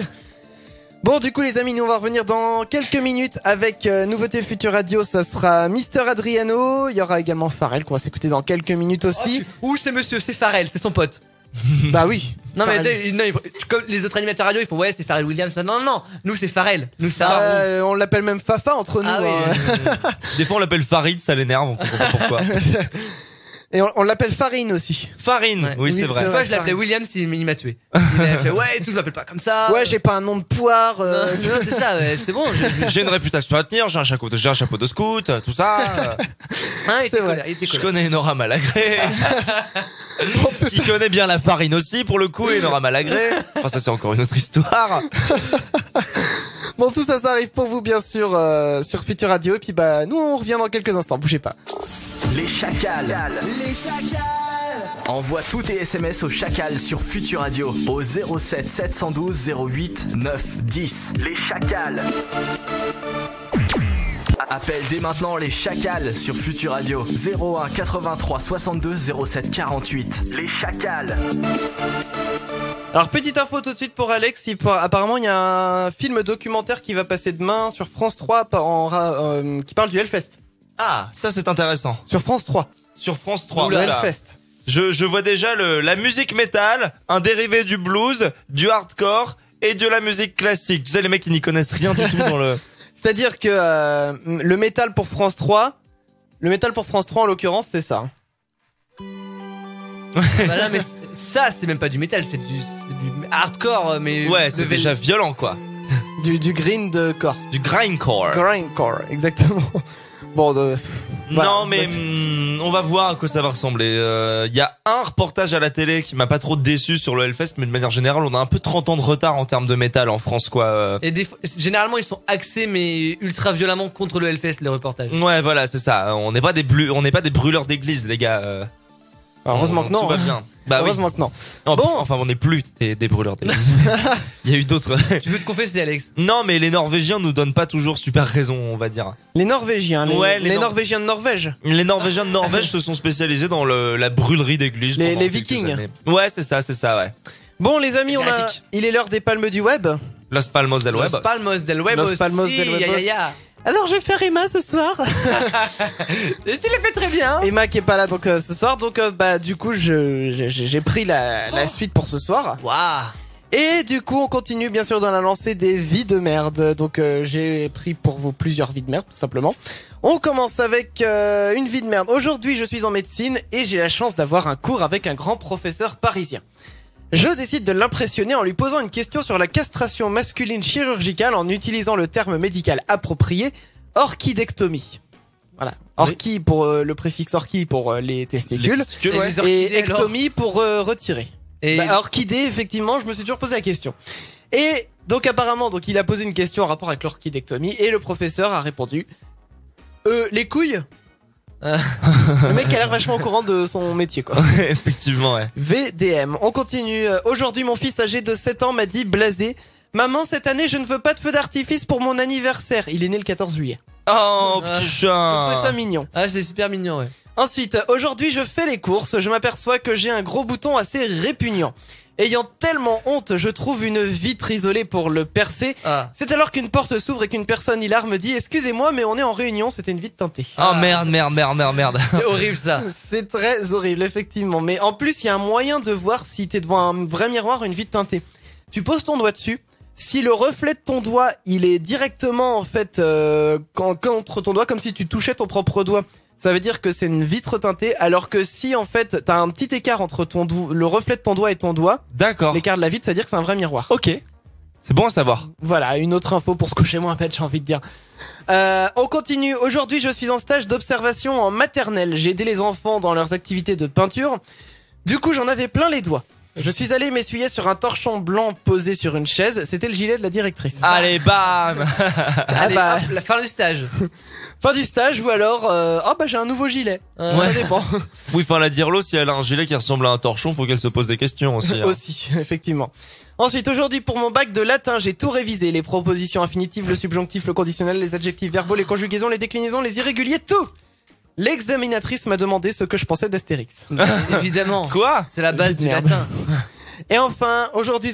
Bon, du coup, les amis, nous on va revenir dans quelques minutes avec Nouveauté Future Radio. Ça sera Mister Adriano. Il y aura également Pharrell qu'on va s'écouter dans quelques minutes aussi. Ouh, c'est monsieur, c'est Pharrell, c'est son pote. Bah oui. Non mais Pharrell. non, comme les autres animateurs radio, ils font ouais, c'est Pharrell Williams. Non, nous c'est Pharrell. Nous ça. On l'appelle même Fafa entre nous. Ah hein. oui. Des fois, on l'appelle Farid, ça l'énerve, on comprend pas pourquoi. Et on l'appelle Farine aussi. Farine, Ouais. oui, c'est Oui, vrai. Une fois, je l'appelais Pharrell. Williams, il m'a tué. Il m'a fait ouais, et tout, je l'appelle pas comme ça. Ouais, j'ai pas un nom de poire. Non, c'est ça, ouais, c'est bon. J'ai une réputation à tenir, j'ai un chapeau de scout, tout ça. Hein, il C'est était vrai. colère, il était Je colère. connais Nora Malagré. Bon, tout Qui connaît bien la farine aussi, pour le coup, et Nora Malagré. Enfin, ça, c'est encore une autre histoire. Bon, tout ça, ça arrive pour vous, bien sûr, sur Future Radio. Et puis, bah, nous, on revient dans quelques instants. Bougez pas. Les chacals. Envoie tous tes SMS au chacal sur Future Radio au 07 712 08 9 10. Les chacals. Appelle dès maintenant les chacals sur Future Radio 01 83 62 07 48. Les chacals. Alors, petite info tout de suite pour Alex. Apparemment, il y a un film documentaire qui va passer demain sur France 3 qui parle du Hellfest. Ah, ça, c'est intéressant. Sur France 3. Sur France 3. Le Oula. Hellfest. Je vois déjà la musique métal, un dérivé du blues, du hardcore et de la musique classique. Tu sais, les mecs qui n'y connaissent rien du tout dans le... C'est-à-dire que le métal pour France 3, en l'occurrence, c'est ça. Bah là, mais ça, c'est même pas du métal, c'est du hardcore, mais. Ouais, c'est level. déjà violent, quoi. Du green de corps. Du grindcore. Grindcore, exactement. Bon, voilà. Non, mais on va voir à quoi ça va ressembler. Il y a un reportage à la télé qui m'a pas trop déçu sur le Hellfest, mais de manière générale, on a un peu 30 ans de retard en termes de métal en France, quoi. Et généralement, ils sont axés, mais ultra violemment contre le Hellfest, les reportages. Ouais, voilà, c'est ça. On n'est pas des brûleurs d'église, les gars. Heureusement que non. Tout va bien. Bah oui. Heureusement que non. Non, Bon. Enfin, on n'est plus des brûleurs d'église. Il y a eu d'autres. Tu veux te confesser, Alex? Non, mais les Norvégiens nous donnent pas toujours super raison, on va dire. Les Norvégiens, Ouais, les Norvégiens de Norvège. Les Norvégiens de Norvège se sont spécialisés dans la brûlerie d'église. Les pendant quelques Vikings. années. Ouais, c'est ça, ouais. Bon, les amis, Asiatique. il est l'heure des palmes du web. Los Palmos del Web. Los Palmos del Web Los aussi. Palmos del Web Ya, ya, aussi. ya. Alors, je vais faire Emma ce soir. Et tu l'as fait très bien. Emma qui est pas là donc ce soir, donc bah du coup j'ai pris la suite pour ce soir. Waouh. Et du coup on continue bien sûr dans la lancée des vies de merde. Donc j'ai pris pour vous plusieurs vies de merde tout simplement. On commence avec une vie de merde. Aujourd'hui je suis en médecine et j'ai la chance d'avoir un cours avec un grand professeur parisien. Je décide de l'impressionner en lui posant une question sur la castration masculine chirurgicale en utilisant le terme médical approprié, orchidectomie. Voilà. Orchi pour le préfixe orchi pour les testicules. Et Ouais. les orchidées, Et ectomie pour retirer. Et Bah, orchidée, effectivement, je me suis toujours posé la question. Et donc apparemment, donc il a posé une question en rapport avec l'orchidectomie et le professeur a répondu les couilles. Le mec a l'air vachement au courant de son métier quoi. Effectivement, ouais. VDM. On continue. Aujourd'hui, mon fils âgé de 7 ans m'a dit blasé: maman, cette année, je ne veux pas de feu d'artifice pour mon anniversaire. Il est né le 14 juillet. Oh, petit Je trouvais ça chat. mignon. ah, c'est super mignon, ouais. Ensuite, aujourd'hui je fais les courses, je m'aperçois que j'ai un gros bouton assez répugnant. Ayant tellement honte, je trouve une vitre isolée pour le percer. Ah. C'est alors qu'une porte s'ouvre et qu'une personne hilar me dit: excusez-moi mais on est en réunion, c'était une vitre teintée. Oh merde. C'est horrible, ça. C'est très horrible effectivement, mais en plus il y a un moyen de voir si t'es devant un vrai miroir ou une vitre teintée. Tu poses ton doigt dessus. Si le reflet de ton doigt, il est directement en fait contre ton doigt, comme si tu touchais ton propre doigt, ça veut dire que c'est une vitre teintée. Alors que si en fait t'as un petit écart entre le reflet de ton doigt et ton doigt, D'accord. l'écart de la vitre, ça veut dire que c'est un vrai miroir. Ok. C'est bon à savoir. Voilà, une autre info pour se coucher moins bête, j'ai envie de dire. On continue. Aujourd'hui, je suis en stage d'observation en maternelle. J'ai aidé les enfants dans leurs activités de peinture. Du coup, j'en avais plein les doigts. Je suis allé m'essuyer sur un torchon blanc posé sur une chaise. C'était le gilet de la directrice. Allez, bam. Allez, bah. hop, la fin du stage. Fin du stage ou alors oh bah j'ai un nouveau gilet. Ça dépend. Oui, enfin, la Dirlo, si elle a un gilet qui ressemble à un torchon, faut qu'elle se pose des questions aussi. Hein. Aussi, effectivement. Ensuite, aujourd'hui, pour mon bac de latin, j'ai tout révisé. Les propositions infinitives, le subjonctif, le conditionnel, les adjectifs verbaux, les conjugaisons, les déclinaisons, les irréguliers, tout. L'examinatrice m'a demandé ce que je pensais d'Astérix. Évidemment. Quoi? C'est la base du Merde. latin. Et enfin, aujourd'hui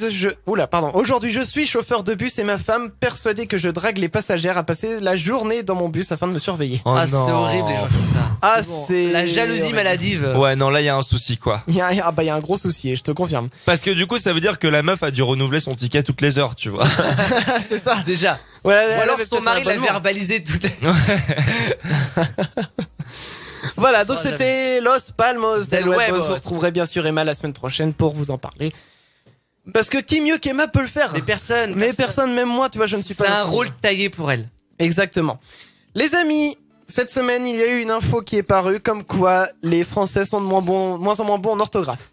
aujourd'hui je suis chauffeur de bus et ma femme, persuadée que je drague les passagères, a passé la journée dans mon bus afin de me surveiller. Oh Ah, c'est non. horrible, les gens font ça. Ah, bon. c'est La jalousie horrible. maladive. Ouais, non, là, il y a un souci, quoi. Il y a un gros souci, je te confirme. Parce que du coup, ça veut dire que la meuf a dû renouveler son ticket toutes les heures, tu vois. C'est ça. Déjà. Ouais, Ou alors son mari l'a l'avait verbalisé tout Voilà, donc Oh, c'était Los Palmos del Del Huevos. Huevos. Vous retrouverez bien sûr Emma la semaine prochaine pour vous en parler. Parce que qui mieux qu'Emma peut le faire? Mais personne. Mais personne, même moi, tu vois, je ne suis pas C'est un inspiré. rôle taillé pour elle. Exactement. Les amis, cette semaine, il y a eu une info qui est parue comme quoi les Français sont de moins en moins bons en orthographe.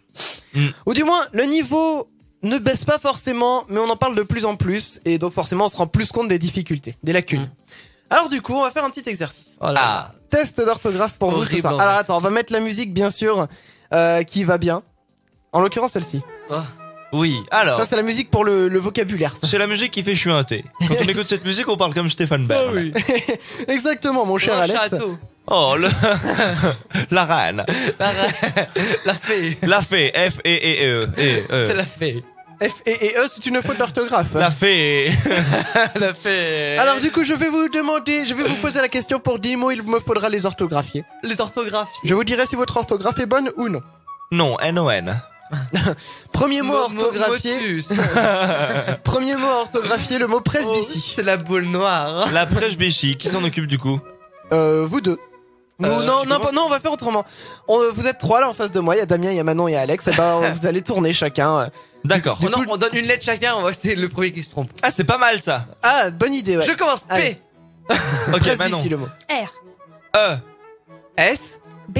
Ou du moins, le niveau ne baisse pas forcément, mais on en parle de plus en plus, et donc forcément, on se rend plus compte des difficultés, des lacunes. Alors du coup, on va faire un petit exercice. Oh là là. Test d'orthographe pour vous ce Horrible, soir. en Alors fait. attends, on va mettre la musique, bien sûr, qui va bien. En l'occurrence, celle-ci. Oh. Oui, alors. Ça, c'est la musique pour le vocabulaire. ça. C'est la musique qui fait chuinter. Quand on écoute cette musique, on parle comme Stéphane Bern. Exactement, mon cher Oh, Alex. château. Oh, la reine. La fée. La fée. F-E-E-E. C'est la fée. F et E, c'est une faute d'orthographe. La fée. La fée. Alors du coup, je vais vous poser la question pour 10 mots, il me faudra les orthographier. les orthographies. Je vous dirai si votre orthographe est bonne ou non. Non, N-O-N. Premier mot orthographié. Motus. Premier mot orthographié, le mot Oh, presbytie. c'est la boule noire. La prêche-béchie. Qui s'en occupe du coup? Vous deux. Non, on va faire autrement. Vous êtes trois là en face de moi, il y a Damien, il y a Manon et Alex. Et ben, vous allez tourner chacun. D'accord. On donne une lettre chacun, on va c'est le premier qui se trompe. Ah, c'est pas mal ça. Ah, bonne idée, ouais. Je commence. P. Allez. Ok, Presbytie, Manon. le mot. R, E, S. B,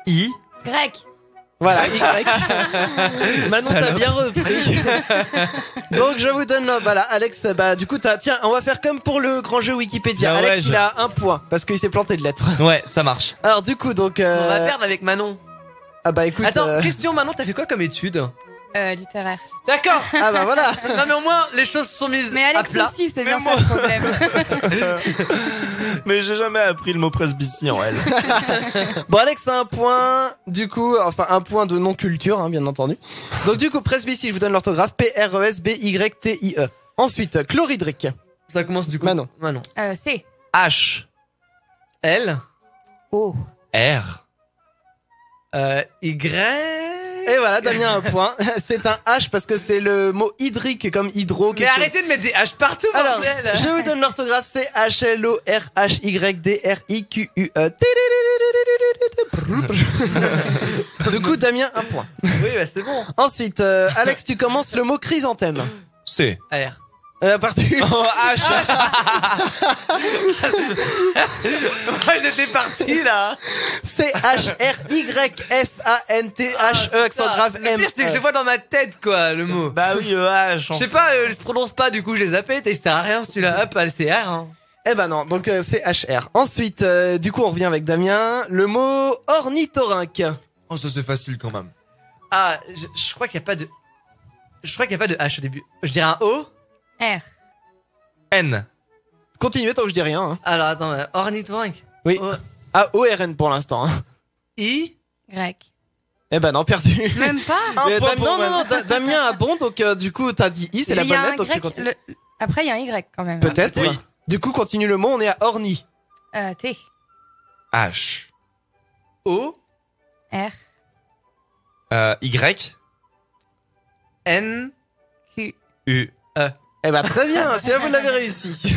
I. grec, Voilà, Y. Manon, t'as Salope. bien repris. Donc, je vous donne, voilà, Alex, bah, du coup, tiens, on va faire comme pour le grand jeu Wikipédia. Ah ouais, Alex, il a 1 point, parce qu'il s'est planté de lettres. Ouais, ça marche. Alors, du coup, donc, On va perdre avec Manon. ah bah, écoute, Attends, question Manon, t'as fait quoi comme étude? littéraire. D'accord. ah bah, voilà. Non mais au moins les choses sont mises Mais à Alex plat. aussi, c'est bien Mais ça le problème. Mais j'ai jamais appris le mot presbytie en elle. Bon, Alex a 1 point, du coup, enfin, 1 point de non-culture, hein, bien entendu. Donc, du coup, presbytie, je vous donne l'orthographe, P-R-E-S-B-Y-T-I-E. Ensuite, chlorhydrique. Ça commence du coup. Manon. Manon. C, H, L. O, R. Y. Et voilà, Damien a 1 point. C'est un H parce que c'est le mot hydrique comme hydro. Mais quelque chose. arrêtez de mettre des H partout, Alors, bordel. je vous donne l'orthographe, c'est H-L-O-R-H-Y-D-R-I-Q-U-E. Du coup, Damien, 1 point. Oui, bah c'est bon. Ensuite, Alex, tu commences le mot chrysanthème. C. R. Parti. Oh, H. Moi j'étais parti là. C-H-R-Y-S-A-N-T-H-E, accent grave Le M. pire c'est que je le vois dans ma tête quoi, le mot. Bah oui, H. Je sais pas, je prononce pas, du coup je les zappé, il sert à rien celui-là, hop, allez c'est R hein. Eh ben non, donc c'est HR. Ensuite, du coup, on revient avec Damien. Le mot ornithorynque. Oh, ça c'est facile quand même. Ah, je crois qu'il y a pas de... Je crois qu'il y a pas de H au début. Je dirais un O. R, N. Continuez tant que je dis rien. Hein. Alors attends, ornithorynque. Oui. O A-O-R-N pour l'instant. Hein. I. grec. Eh ben non, perdu. Même pas. Mais point pour non, Manon. Damien a bon, donc du coup, t'as dit I, c'est la Il y a bonne un lettre, donc tu grec, continues. Après, il y a un Y quand même. Peut-être. Oui. Du coup, continue le mot, on est à orni. T, H. O. R, Y. N. Q. U. Eh ben très bien, si là vous l'avez réussi.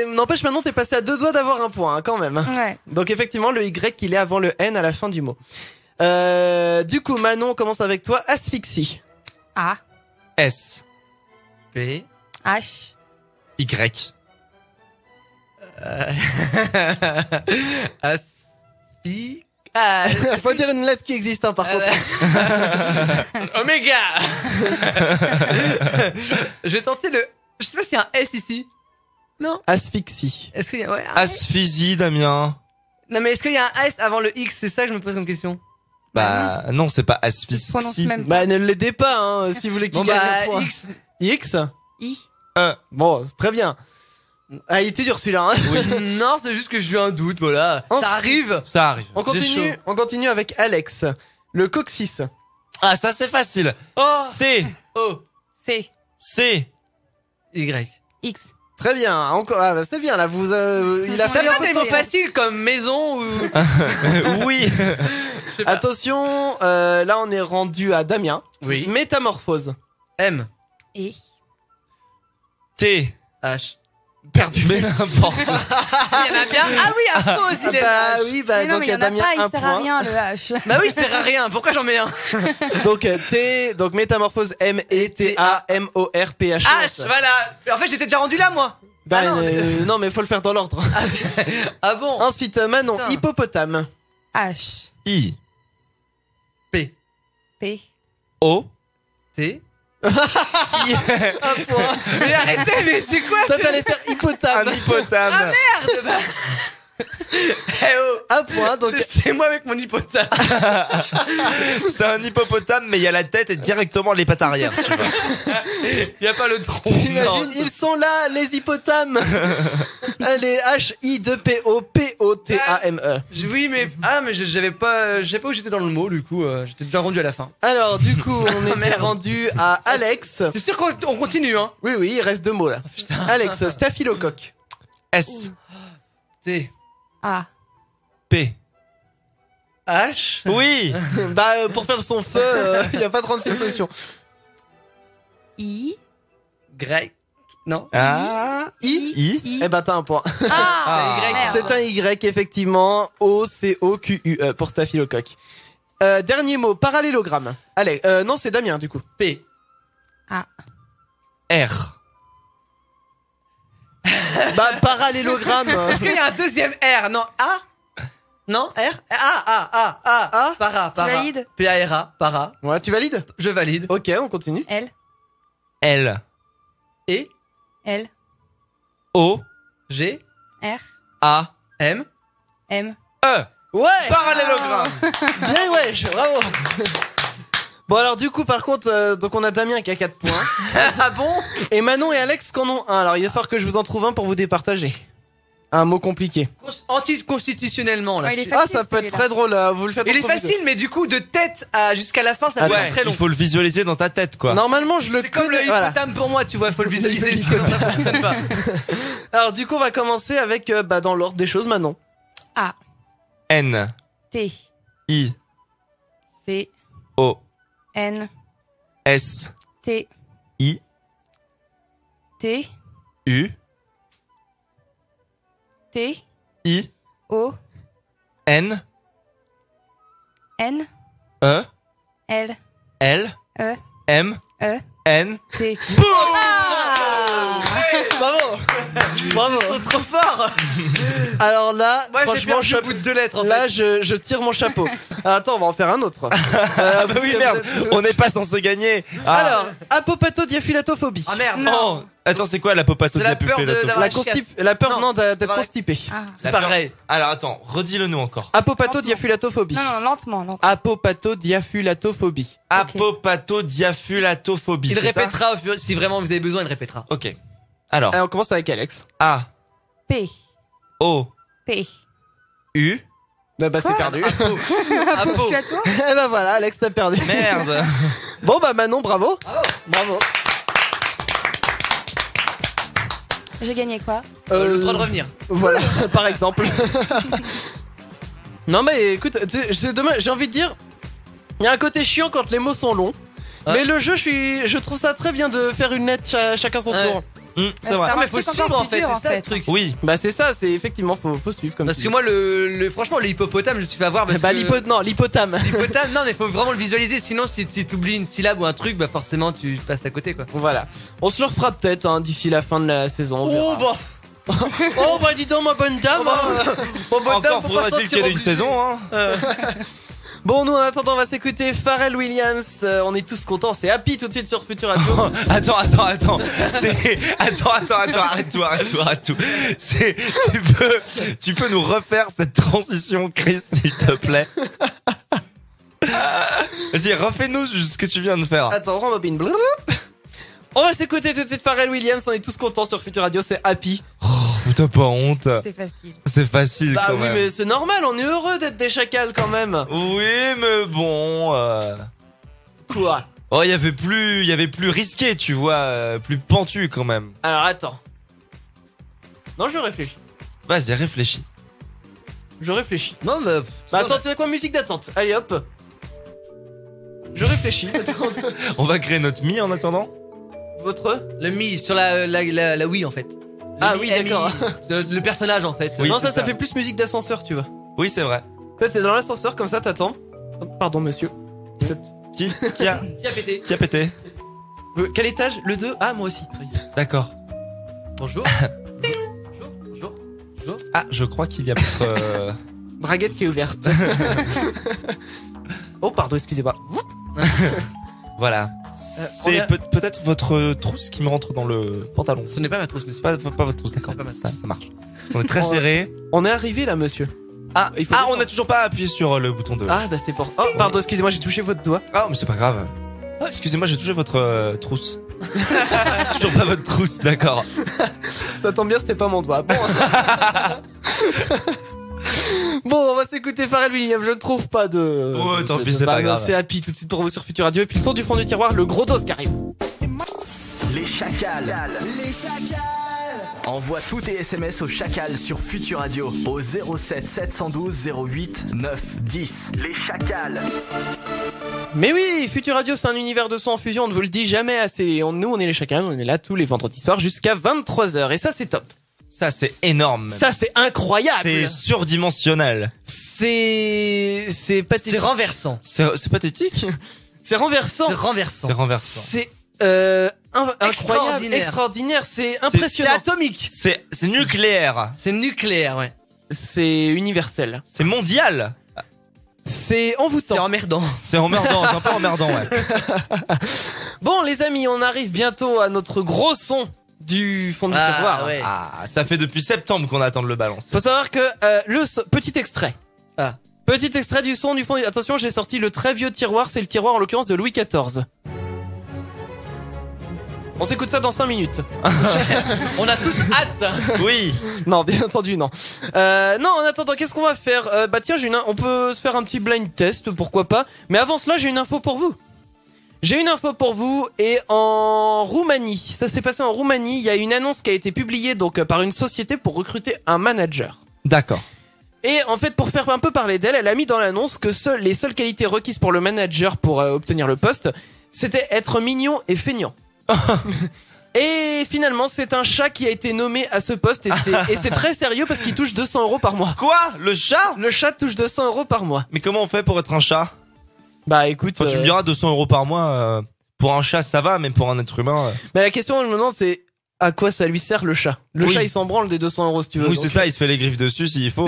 N'empêche maintenant t'es passé à 2 doigts d'avoir 1 point hein, quand même. Ouais. Donc effectivement le Y il est avant le N à la fin du mot. Du coup Manon on commence avec toi, asphyxie. A, S. P. H, Y. Aspi. Ah, Faut dire une lettre qui existe hein, par contre. Oméga. Je vais tenter le... Je sais pas s'il y a un S ici. Non. Asphyxie. Est-ce qu'il y a... Ouais, un S. Asphyxie, Damien. Non mais est-ce qu'il y a un S avant le X? C'est ça que je me pose comme question. Bah non, c'est pas je prononce asphyxie. même pas. Bah ne l'aidez pas hein, si vous voulez qu'il Bon gagne bah un point. X. X. I, Bon, c'est très bien. Ah il était dur celui-là. Hein. Non, c'est juste que j'ai eu un doute, voilà. Ensuite- Ça arrive. Ça arrive. J'ai chaud. On continue avec Alex. Le coccyx. Ah, ça c'est facile. Oh. C. O. C, C. Y. X. Très bien. Encore, ah, bah, c'est bien là. Vous, il a T'as fallu un pas peu des de mots temps. faciles comme maison ou... Oui. Je sais pas. Attention, là on est rendu à Damien. Oui. Métamorphose. M. E, T. H. Perdu. Mais n'importe. Il y en a bien. Ah oui, à faux aussi, des Bah H. oui, bah mais non, donc mais il y en a Damien pas, un il sert à point. rien, le H. Bah oui, ça sert à rien. Pourquoi j'en mets un? Donc T, donc métamorphose M-E-T-A-M-O-R-P-H. H, voilà. En fait, j'étais déjà rendu là, moi. Bah, Ah non, non, mais faut le faire dans l'ordre. Ah bon? Ensuite, Manon, Putain. hippopotame. H, I. P. P, O. T. Un point. Mais arrêtez, mais c'est quoi Toi, ce... t'allais faire hippotame. Un hippotame. Merde, bah. Eh oh. Un point, donc. C'est moi avec mon hippotame. C'est un hippopotame, mais il y a la tête et directement les pattes arrière, tu vois. Il y a pas le tronc. Non, T'imagines, ils sont là, les hippotames. Les H-I-2-P-O-P-O-T-A-M-E. Oui, mais mais je savais pas où j'étais dans le mot. Du coup, j'étais déjà rendu à la fin. Alors, du coup, on était Merde. rendu à Alex. C'est sûr qu'on continue, hein. Oui, oui, il reste 2 mots là. Alex, staphylocoque. S. T. A, P. H. Oui. Bah, pour faire son feu, il y a pas 36 solutions. I, Grec. Non. Ah. I. I. Eh ben, t'as un point. Ah, c'est Y. merde. C'est un Y, effectivement. O-C-O-Q-U-E pour staphylocoque. Dernier mot, parallélogramme. Allez, non, c'est Damien, du coup. P. A. R. Bah, parallélogramme. Est-ce qu'il y a un deuxième R? Non, A? Non, R? A. Para. valides? P-A-R-A, para. Ouais, tu valides? Je valide. Ok, on continue. L. L. Et? L. O. G? R. A. M? M. E. Ouais! Parallélogramme. Bien, wesh, bravo. Bon, alors, du coup, par contre, donc on a Damien qui a 4 points. Ah bon? Et Manon et Alex qui en ont 1. Alors, il va falloir que je vous en trouve un pour vous départager. Un mot compliqué. Anticonstitutionnellement, là. Ouais, il est Ah, facile, ça peut être celui-là. très drôle, là. Vous le faites Il est entre vous deux. facile, mais du coup, de tête à jusqu'à la fin, ça peut Attends, être très long. Il faut le visualiser dans ta tête, quoi. Normalement, je le C'est comme le connais. Voilà. hippotame pour moi, tu vois, faut le visualiser, Le sinon ça fonctionne pas. Alors, du coup, on va commencer avec, dans l'ordre des choses, Manon. A. N. T. I. C. O. N. S. T. I. T. U. T. I. O. N. N. E. L. L. E. M. E. N. T. Boum. Ah! Bravo! Bravo! Ils sont trop forts. Alors là, Moi, j'ai franchement, perdu au bout de 2 lettres, en là, fait. je tire mon chapeau. Ah, attends, on va en faire un autre. Ah bah oui, merde. On n'est pas censé gagner. Ah. Alors, apopatodiaphyllatophobie. Ah merde. Oh. Attends, c'est quoi la C'est la peur de popatodiaphyllatophobie? La peur, Non. non, d'être Ouais. constipé. Ah. C'est pareil. Alors attends, redis-le nous encore. Apopatodiaphyllatophobie. Non, non, lentement. Apopatodiaphyllatophobie. Apopatodiaphyllatophobie. Il c'est ça répétera, si vraiment vous avez besoin, il répétera. Ok. Alors, Allez, on commence avec Alex. A. P. O. P. U. Bah, c'est perdu. Apo. Tu as toi? Eh ben voilà, Alex, t'as perdu. Merde. Bon, bah, Manon, bravo. Bravo. J'ai gagné quoi? Le droit de revenir. Voilà, par exemple. Non, mais écoute, c'est dommage, j'ai envie de dire, il y a un côté chiant quand les mots sont longs. Ouais. Mais le jeu, je trouve ça très bien de faire une lettre chacun son Ouais. tour. C'est vrai. Ça Non, mais rend faut le truc suivre, encore en plus fait, dur, c'est en ça le fait. truc. Oui. Bah c'est ça, c'est effectivement faut suivre comme Parce tu que dis. moi, franchement, le hippopotame, je me suis fait avoir parce Bah que... l'hippotame. L'hippopotame, non, mais faut vraiment le visualiser, sinon si tu t'oublies une syllabe ou un truc, bah forcément tu passes à côté, quoi. Voilà. On se le refera peut-être hein, d'ici la fin de la saison. On verra. bah. Oh bah dis donc ma bonne dame. hein. Encore faudra-t-il qu'il y ait une saison, hein. Bon nous en attendant on va s'écouter Pharrell Williams. On est tous contents. C'est Happy tout de suite sur Future Radio. Attends. C'est, attends, arrête tout. C'est, tu peux nous refaire cette transition, Chris, s'il te plaît. Vas-y, refais-nous ce que tu viens de faire. Attends, rembobine. Blablabla. On va s'écouter tout de suite Pharrell Williams. On est tous contents sur Future Radio. C'est Happy. Oh, t'as pas honte. C'est facile. C'est facile, Bah quand oui même. mais c'est normal. On est heureux d'être des chacals quand même. Oui, mais bon, Quoi? oh, il y avait plus risqué, tu vois, plus pentu quand même. Alors attends. Non je réfléchis. Vas-y, réfléchis. Je réfléchis. Non, bah... Bah attends, tu sais quoi, musique d'attente. Allez hop. Je réfléchis. Attends. On va créer notre mi en attendant. Votre Le mi, sur la oui, en fait. Le Ah mi, oui, mi, d'accord. le personnage, en fait. Oui, non, c'est ça ça. fait plus musique d'ascenseur, tu vois. Oui, c'est vrai. Toi, t'es dans l'ascenseur, comme ça, t'attends. Oh, pardon, monsieur. Qui a Qui a pété? qui a pété? Quel étage? Le 2? Ah, moi aussi, très bien. D'accord. Bonjour. Bonjour. Ah, je crois qu'il y a peut-être. Braguette qui est ouverte. Oh, pardon, excusez-moi. Voilà. C'est peut-être votre trousse qui me rentre dans le pantalon. Ce n'est pas ma trousse, C'est monsieur. pas votre trousse, d'accord. C'est pas ma Ça marche. On est très Oh. serré. On est arrivé là, monsieur. Ah, Il faut on descendre. a toujours pas appuyé sur le bouton de. Ah, bah c'est pour. Oh, pardon, excusez-moi, j'ai touché votre doigt. Ah, mais c'est pas grave. Ah, excusez-moi, j'ai touché votre trousse. Toujours pas votre trousse, d'accord. Ça tombe bien, c'était pas mon doigt. Bon. Bon, on va s'écouter Pharrell Williams. Je ne trouve pas de. Ouais, tant de- pis, de c'est pas balle. grave. C'est Happy tout de suite pour vous sur Future Radio. Et puis le son du fond du tiroir, le gros dos qui arrive. Les chacals. Envoie tous tes SMS au chacal sur Future Radio au 07 712 08 9 10. Les chacals. Mais oui, Future Radio, c'est un univers de son en fusion, on ne vous le dit jamais assez. Nous, on est les chacals, on est là tous les vendredis soirs jusqu'à 23h. Et ça, c'est top. Ça, c'est énorme. Ça, c'est incroyable. C'est surdimensionnel. C'est pathétique. C'est renversant. C'est pathétique. C'est renversant. C'est renversant. C'est renversant. Incroyable, extraordinaire, c'est C'est impressionnant. atomique. C'est nucléaire. C'est nucléaire, ouais. C'est universel. C'est mondial. C'est envoûtant. C'est emmerdant. C'est emmerdant, c'est un peu emmerdant, ouais. Bon, les amis, on arrive bientôt à notre gros son du fond du tiroir. ouais. Ah, ça fait depuis septembre qu'on attend de le balancer. Faut savoir que petit extrait. Ah. Petit extrait du son du fond. Attention, j'ai sorti le très vieux tiroir. C'est le tiroir en l'occurrence de Louis XIV. On s'écoute ça dans 5 minutes. On a tous hâte. Oui. Non, bien entendu, non. Non, en attendant, qu'est-ce qu'on va faire? Bah tiens, on peut se faire un petit blind test, pourquoi pas. Mais avant cela, j'ai une info pour vous. J'ai une info pour vous, et en Roumanie, ça s'est passé en Roumanie, il y a une annonce qui a été publiée donc par une société pour recruter un manager. D'accord. Et en fait, pour faire un peu parler d'elle, elle a mis dans l'annonce que les seules qualités requises pour le manager pour obtenir le poste, c'était être mignon et feignant. Et finalement, c'est un chat qui a été nommé à ce poste, et c'est très sérieux parce qu'il touche 200 € par mois. Quoi? Le chat? Le chat touche 200 € par mois. Mais comment on fait pour être un chat? Bah écoute, Enfin, tu me diras 200 € par mois, pour un chat ça va, mais pour un être humain... mais la question, je me demande, c'est à quoi ça lui sert le chat? Le Oui. chat, il s'en branle des 200 € si tu veux. Oui, Donc, c'est ça, il se fait les griffes dessus s'il faut.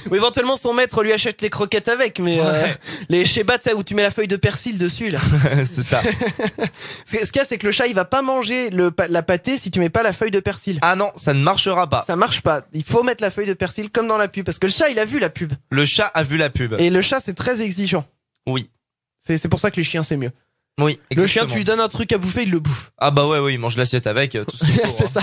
Ou éventuellement son maître lui achète les croquettes avec, mais Ouais. les Sheba, tu sais, où tu mets la feuille de persil dessus là. C'est ça. Ce qu'il y a, c'est que le chat, il va pas manger la pâtée si tu mets pas la feuille de persil. Ah non, ça ne marchera pas. Ça marche pas. Il faut mettre la feuille de persil comme dans la pub, parce que le chat, il a vu la pub. Le chat a vu la pub. Et le chat, c'est très exigeant. Oui. C'est pour ça que les chiens, c'est mieux. Oui, Le chien, exactement. tu lui donnes un truc à bouffer, il le bouffe. Ah bah ouais, il mange l'assiette avec, tout ce qu'il faut. C'est ça.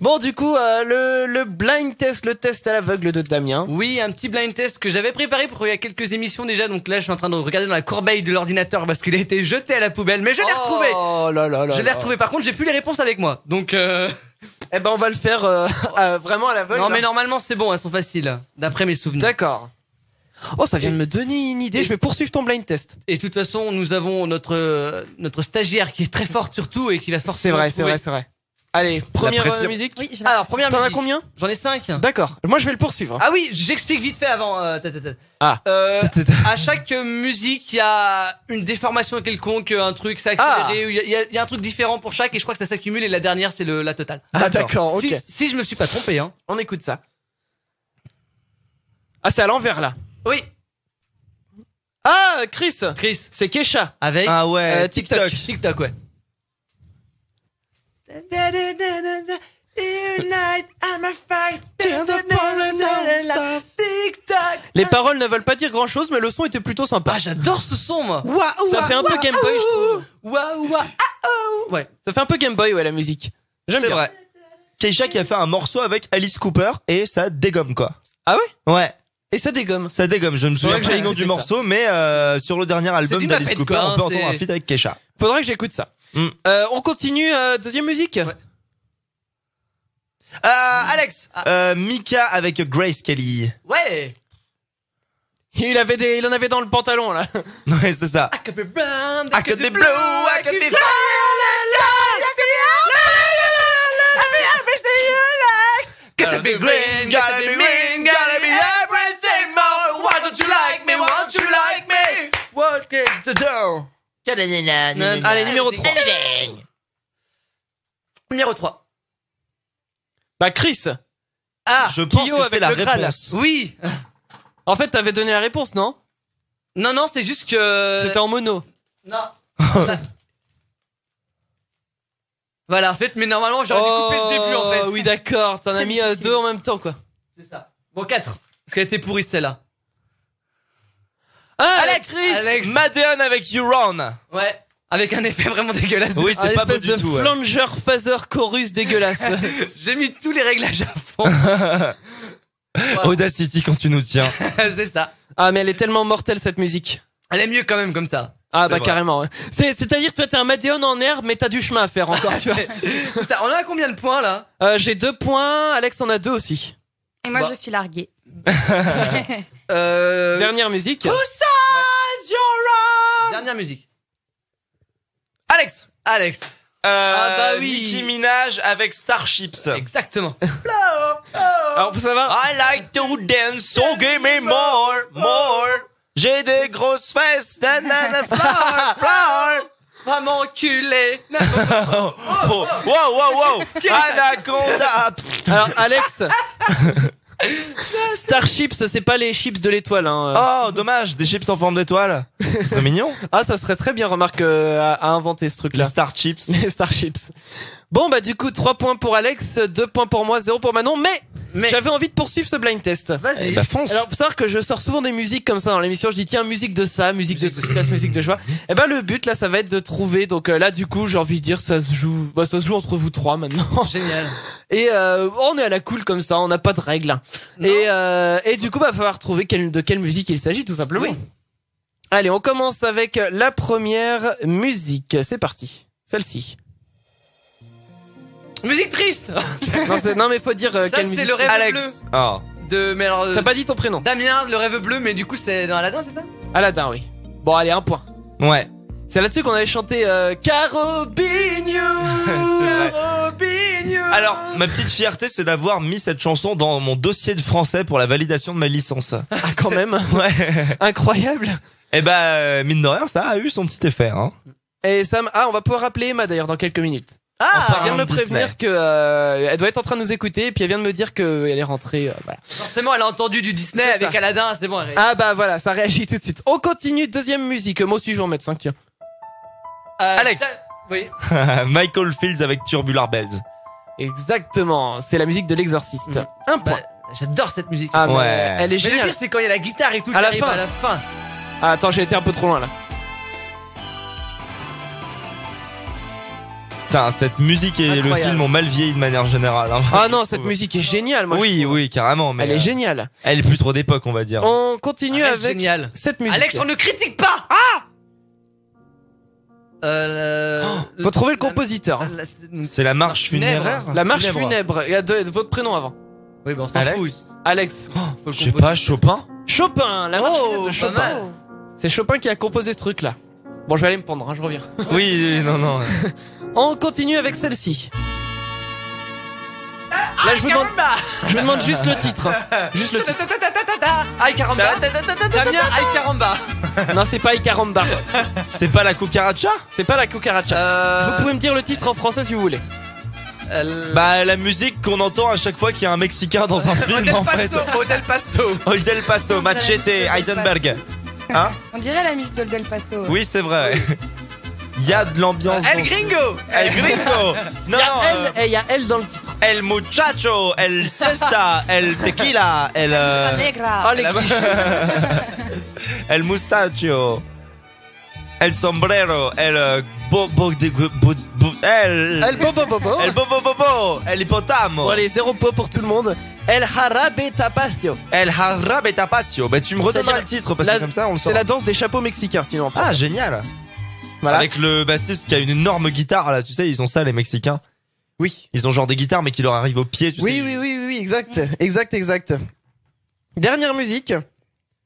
Bon, du coup, le blind test, le test à l'aveugle de Damien. Oui, un petit blind test que j'avais préparé pour il y a quelques émissions déjà. Donc là, je suis en train de regarder dans la corbeille de l'ordinateur parce qu'il a été jeté à la poubelle. Mais je l'ai retrouvé. Oh là là là. Je l'ai retrouvé. Par contre, j'ai plus les réponses avec moi. Donc, Eh ben, on va le faire vraiment à l'aveugle. non, mais normalement, c'est bon. Elles sont faciles, d'après mes souvenirs. D'accord. Oh, ça vient de me donner une idée. Je vais poursuivre ton blind test. Et de toute façon, nous avons notre stagiaire qui est très forte surtout et qui va forcément C'est vrai. Allez, première pression. musique. Oui, j'ai Alors, première T'en as musique. combien? J'en ai 5. D'accord. Moi, je vais le poursuivre. Ah oui, j'explique vite fait avant. Ah. À chaque musique, il y a une déformation quelconque, un truc, c'est accéléré. Il y a un truc différent pour chaque, et je crois que ça s'accumule. Et la dernière, c'est la totale. Ah, d'accord, ok. Si je me suis pas trompé, hein. On écoute ça. Ah, c'est à l'envers, là. Oui, Ah, Chris. Chris. C'est Kesha. Avec Ah ouais, TikTok. TikTok, ouais. Les paroles ne veulent pas dire grand chose, mais le son était plutôt sympa. Ah, j'adore ce son, moi. Ça fait un peu Game Boy, je trouve. Ouais. Ça fait un peu Game Boy, ouais, la musique. J'aime C'est bien. vrai. Keisha qui a fait un morceau avec Alice Cooper et ça dégomme quoi. Ah ouais? Ouais, Et ça dégomme. ça dégomme. Je me souviens Ouais, pas du nom c'était du ça. morceau, mais sur le dernier album du d'Alice Muppet, Cooper, quoi, on peut hein, entendre un c'est- feat avec Keisha. Faudrait que j'écoute ça. Mm. On continue, deuxième musique. Ouais. Alex, Mika avec Grace Kelly. Ouais. Il en avait dans le pantalon, là. Ouais, c'est ça. I could be brown, I could be blue, I could be Gotta be green, gotta be green, gotta be everything more. Why don't you like me? Why don't you like me? What gets the door? Allez, numéro 3. Numéro 3. Bah, Chris. Ah, Je pense Kyo que c'est avec la le Graal. réponse. oui. En fait, t'avais donné la réponse, non? Non, c'est juste que... C'était en mono. Non. Là. Voilà, en fait, mais normalement, j'aurais dû couper le début, en fait. Oui, d'accord. T'en as Très mis difficile. 2 en même temps, quoi. C'est ça. Bon, 4. Parce qu'elle était pourrie, celle-là. Ah, Alex, Alex. Madeon avec You Run. Ouais. Avec un effet vraiment dégueulasse. Oui, un c'est pas beau espèce de du tout. Ouais. flanger phaser chorus dégueulasse. J'ai mis tous les réglages à fond. Wow. Audacity quand tu nous tiens. C'est ça. Ah, mais elle est tellement mortelle, cette musique. Elle est mieux quand même comme ça. Ah, C'est bah, vrai. carrément, ouais. C'est-à-dire, toi, t'es un Madeon en herbe, mais t'as du chemin à faire encore, tu vois. C'est ça. On a combien de points, là? J'ai 2 points, Alex en a 2 aussi. Et moi, Bah. je suis larguée. Dernière musique. Dernière musique. Alex. Alex. Ah bah oui. Nicki Minaj avec Starships. Exactement. Alors, faut savoir, I like to dance, so give me more. J'ai des grosses fesses, floor. Va m'enculer. Oh, wow. Anaconda. Alors Alex, Starships, c'est pas les chips de l'étoile. Hein. Oh, dommage, des chips en forme d'étoile. C'est mignon. Ah, ça serait très bien, remarque, à inventer ce Les truc-là. Star Chips. Les Starships. Bon, bah du coup, 3 points pour Alex, 2 points pour moi, 0 pour Manon, mais j'avais envie de poursuivre ce blind test. Vas-y. Bah fonce. Alors, faut savoir que je sors souvent des musiques comme ça dans l'émission, je dis tiens, musique de ça, musique de tristesse, musique de joie. Et ben le but là, ça va être de trouver. Donc là, du coup, j'ai envie de dire ça se joue entre vous trois maintenant. Génial. Et on est à la cool comme ça, on n'a pas de règles. Et du coup, bah, va falloir trouver de quelle musique il s'agit tout simplement. Oui. Allez, on commence avec la première musique. C'est parti. Celle-ci. Musique triste. Non mais faut dire Ça, quelle c'est musique. le rêve bleu. Alex. Oh. Mais alors. T'as pas dit ton prénom. Damien, le rêve bleu, mais du coup, c'est dans Aladdin, c'est ça? Aladdin, oui. Bon, allez, 1 point. Ouais. C'est là-dessus qu'on avait chanté Carobigno. C'est vrai. Carobigno. Alors, ma petite fierté, c'est d'avoir mis cette chanson dans mon dossier de français pour la validation de ma licence. Ah, quand même. Ouais. Incroyable. Eh ben, mine de rien, ça a eu son petit effet, hein. Et Sam, on va pouvoir rappeler Emma d'ailleurs dans quelques minutes. Enfin, Elle vient de me Disney. prévenir que elle doit être en train de nous écouter, et puis elle vient de me dire que elle est rentrée. Voilà. Forcément, elle a entendu du Disney C'est avec ça. Aladdin, c'est bon. Elle... Ah bah voilà, ça réagit tout de suite. On continue, deuxième musique. Moi aussi je vais en mettre 5, tiens. Alex. Oui. Michael Fields avec Tubular Bells. Exactement, c'est la musique de l'exorciste. 1 point. Bah, j'adore cette musique. Ah mais ouais. elle est Mais le géniale. pire, c'est quand il y a la guitare et tout À qui la arrive fin. à la fin. Ah, attends, j'ai été un peu trop loin là. Putain, cette musique et Incroyable. le film ont mal vieilli de manière générale, hein. Ah non, cette musique est géniale, moi. je Oui, trouve. oui, carrément, mais Elle est géniale. elle est plus trop d'époque, on va dire. On continue Alex, avec génial. cette musique. Alex, on ne critique pas. Faut trouver le compositeur. C'est la marche funéraire. La marche funèbre. Il y a votre prénom avant. Oui, bon, on s'en Alex. fout. Alex. Faut le Je sais pas, Chopin. Chopin, la marche funèbre de pas Chopin. mal. C'est Chopin qui a composé ce truc-là. Bon, je vais aller me pendre, hein, je reviens. Oui, non. On continue avec celle-ci. Là, je vous demande juste le titre. Hein. Juste le titre. Aïe caramba. Damien, aïe caramba. Non, c'est pas Icaramba. C'est pas la cucaracha? C'est pas la cucaracha. Vous pouvez me dire le titre en français si vous voulez. Bah, la musique qu'on entend à chaque fois qu'il y a un Mexicain dans un film, en fait. Odel Paso. Old El Paso, Machete, Heisenberg. Hein? On dirait la musique d'Old El Paso. Oui, c'est vrai. Il y a de l'ambiance. El Gringo. El Gringo. Non, Il y a elle dans le titre. El Muchacho, El Siesta, El Tequila, El... La Negra. Oh, les clichés. El Mustacho, El Sombrero, El El El bobo bobo. El Bobo, El Hippotamo, Bon, allez, 0 point pour tout le monde. El Jarabe Tapacio. El Jarabe Tapacio. Bah, tu me redonneras C'est-à-dire le titre parce que comme ça on le C'est saura. la danse des chapeaux mexicains, sinon en France. Ah, génial. Voilà. Avec le bassiste qui a une énorme guitare là, tu sais, ils ont ça les Mexicains. Oui. Ils ont genre des guitares mais qui leur arrivent au pied, tu sais. Oui, exact. Dernière musique.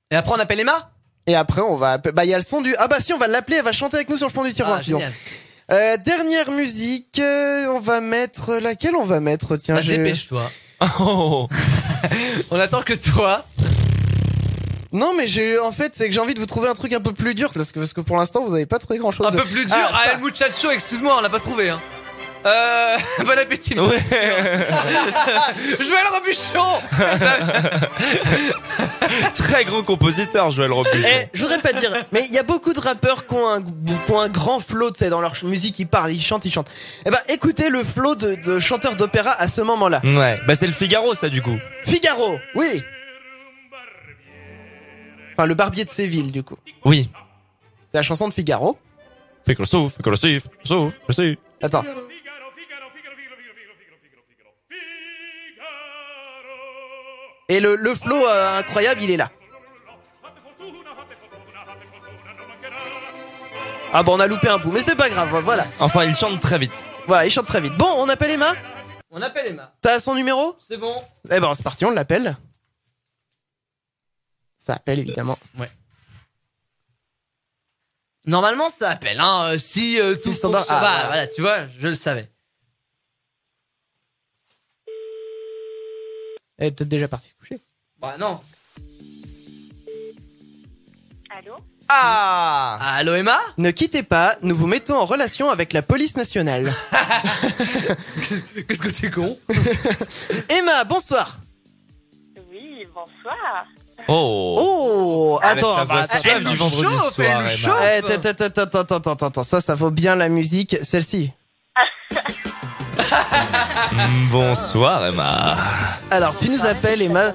Et après, on appelle Emma. Et après, on va, bah, il y a le son du, ah bah si, on va l'appeler, elle va chanter avec nous sur le fond du tiroir. Ah, disons. génial. Dernière musique, on va mettre, laquelle on va mettre, tiens, Bah, dépêche-toi. Oh. On attend que toi. Non, mais en fait, c'est que j'ai envie de vous trouver un truc un peu plus dur, parce que pour l'instant, vous avez pas trouvé grand chose. Un peu plus dur. Ah, ça. El Muchacho, excuse-moi, on l'a pas trouvé, hein. Bon appétit. Ouais. Joël Robuchon. Très grand compositeur, Joël Robuchon. Eh, je voudrais pas dire, mais il y a beaucoup de rappeurs qui ont un grand flow, tu sais, dans leur musique, ils parlent, ils chantent. Eh ben, écoutez le flow de chanteurs d'opéra à ce moment-là. Ouais, bah c'est le Figaro ça du coup. Figaro, oui. Enfin, le barbier de Séville, du coup. Oui. C'est la chanson de Figaro. Figaro. Attends. Et le flow incroyable, il est là. Ah bon, on a loupé un bout, mais c'est pas grave, voilà. Enfin, il chante très vite. Voilà, il chante très vite. Bon, on appelle Emma. On appelle Emma. T'as son numéro? C'est bon. Eh ben, c'est parti, on l'appelle. Ça appelle, évidemment. Ouais. Normalement, ça appelle, hein. Si tout le standard- fonctionne- ah, voilà, tu vois, je le savais. Elle est peut-être déjà partie se coucher. Bah non. Allô? Ah! Allô Emma? Ne quittez pas, nous vous mettons en relation avec la police nationale. Qu'est-ce que t'es con? Emma, bonsoir. Oui, bonsoir. Oh! Oh, attends, Avec sa voix attends, suave du vendredi chauffe, soir, elle nous Emma. chauffe. attends, ça vaut bien la musique, celle-ci. Bonsoir, Emma. Alors, tu nous appelles, Emma,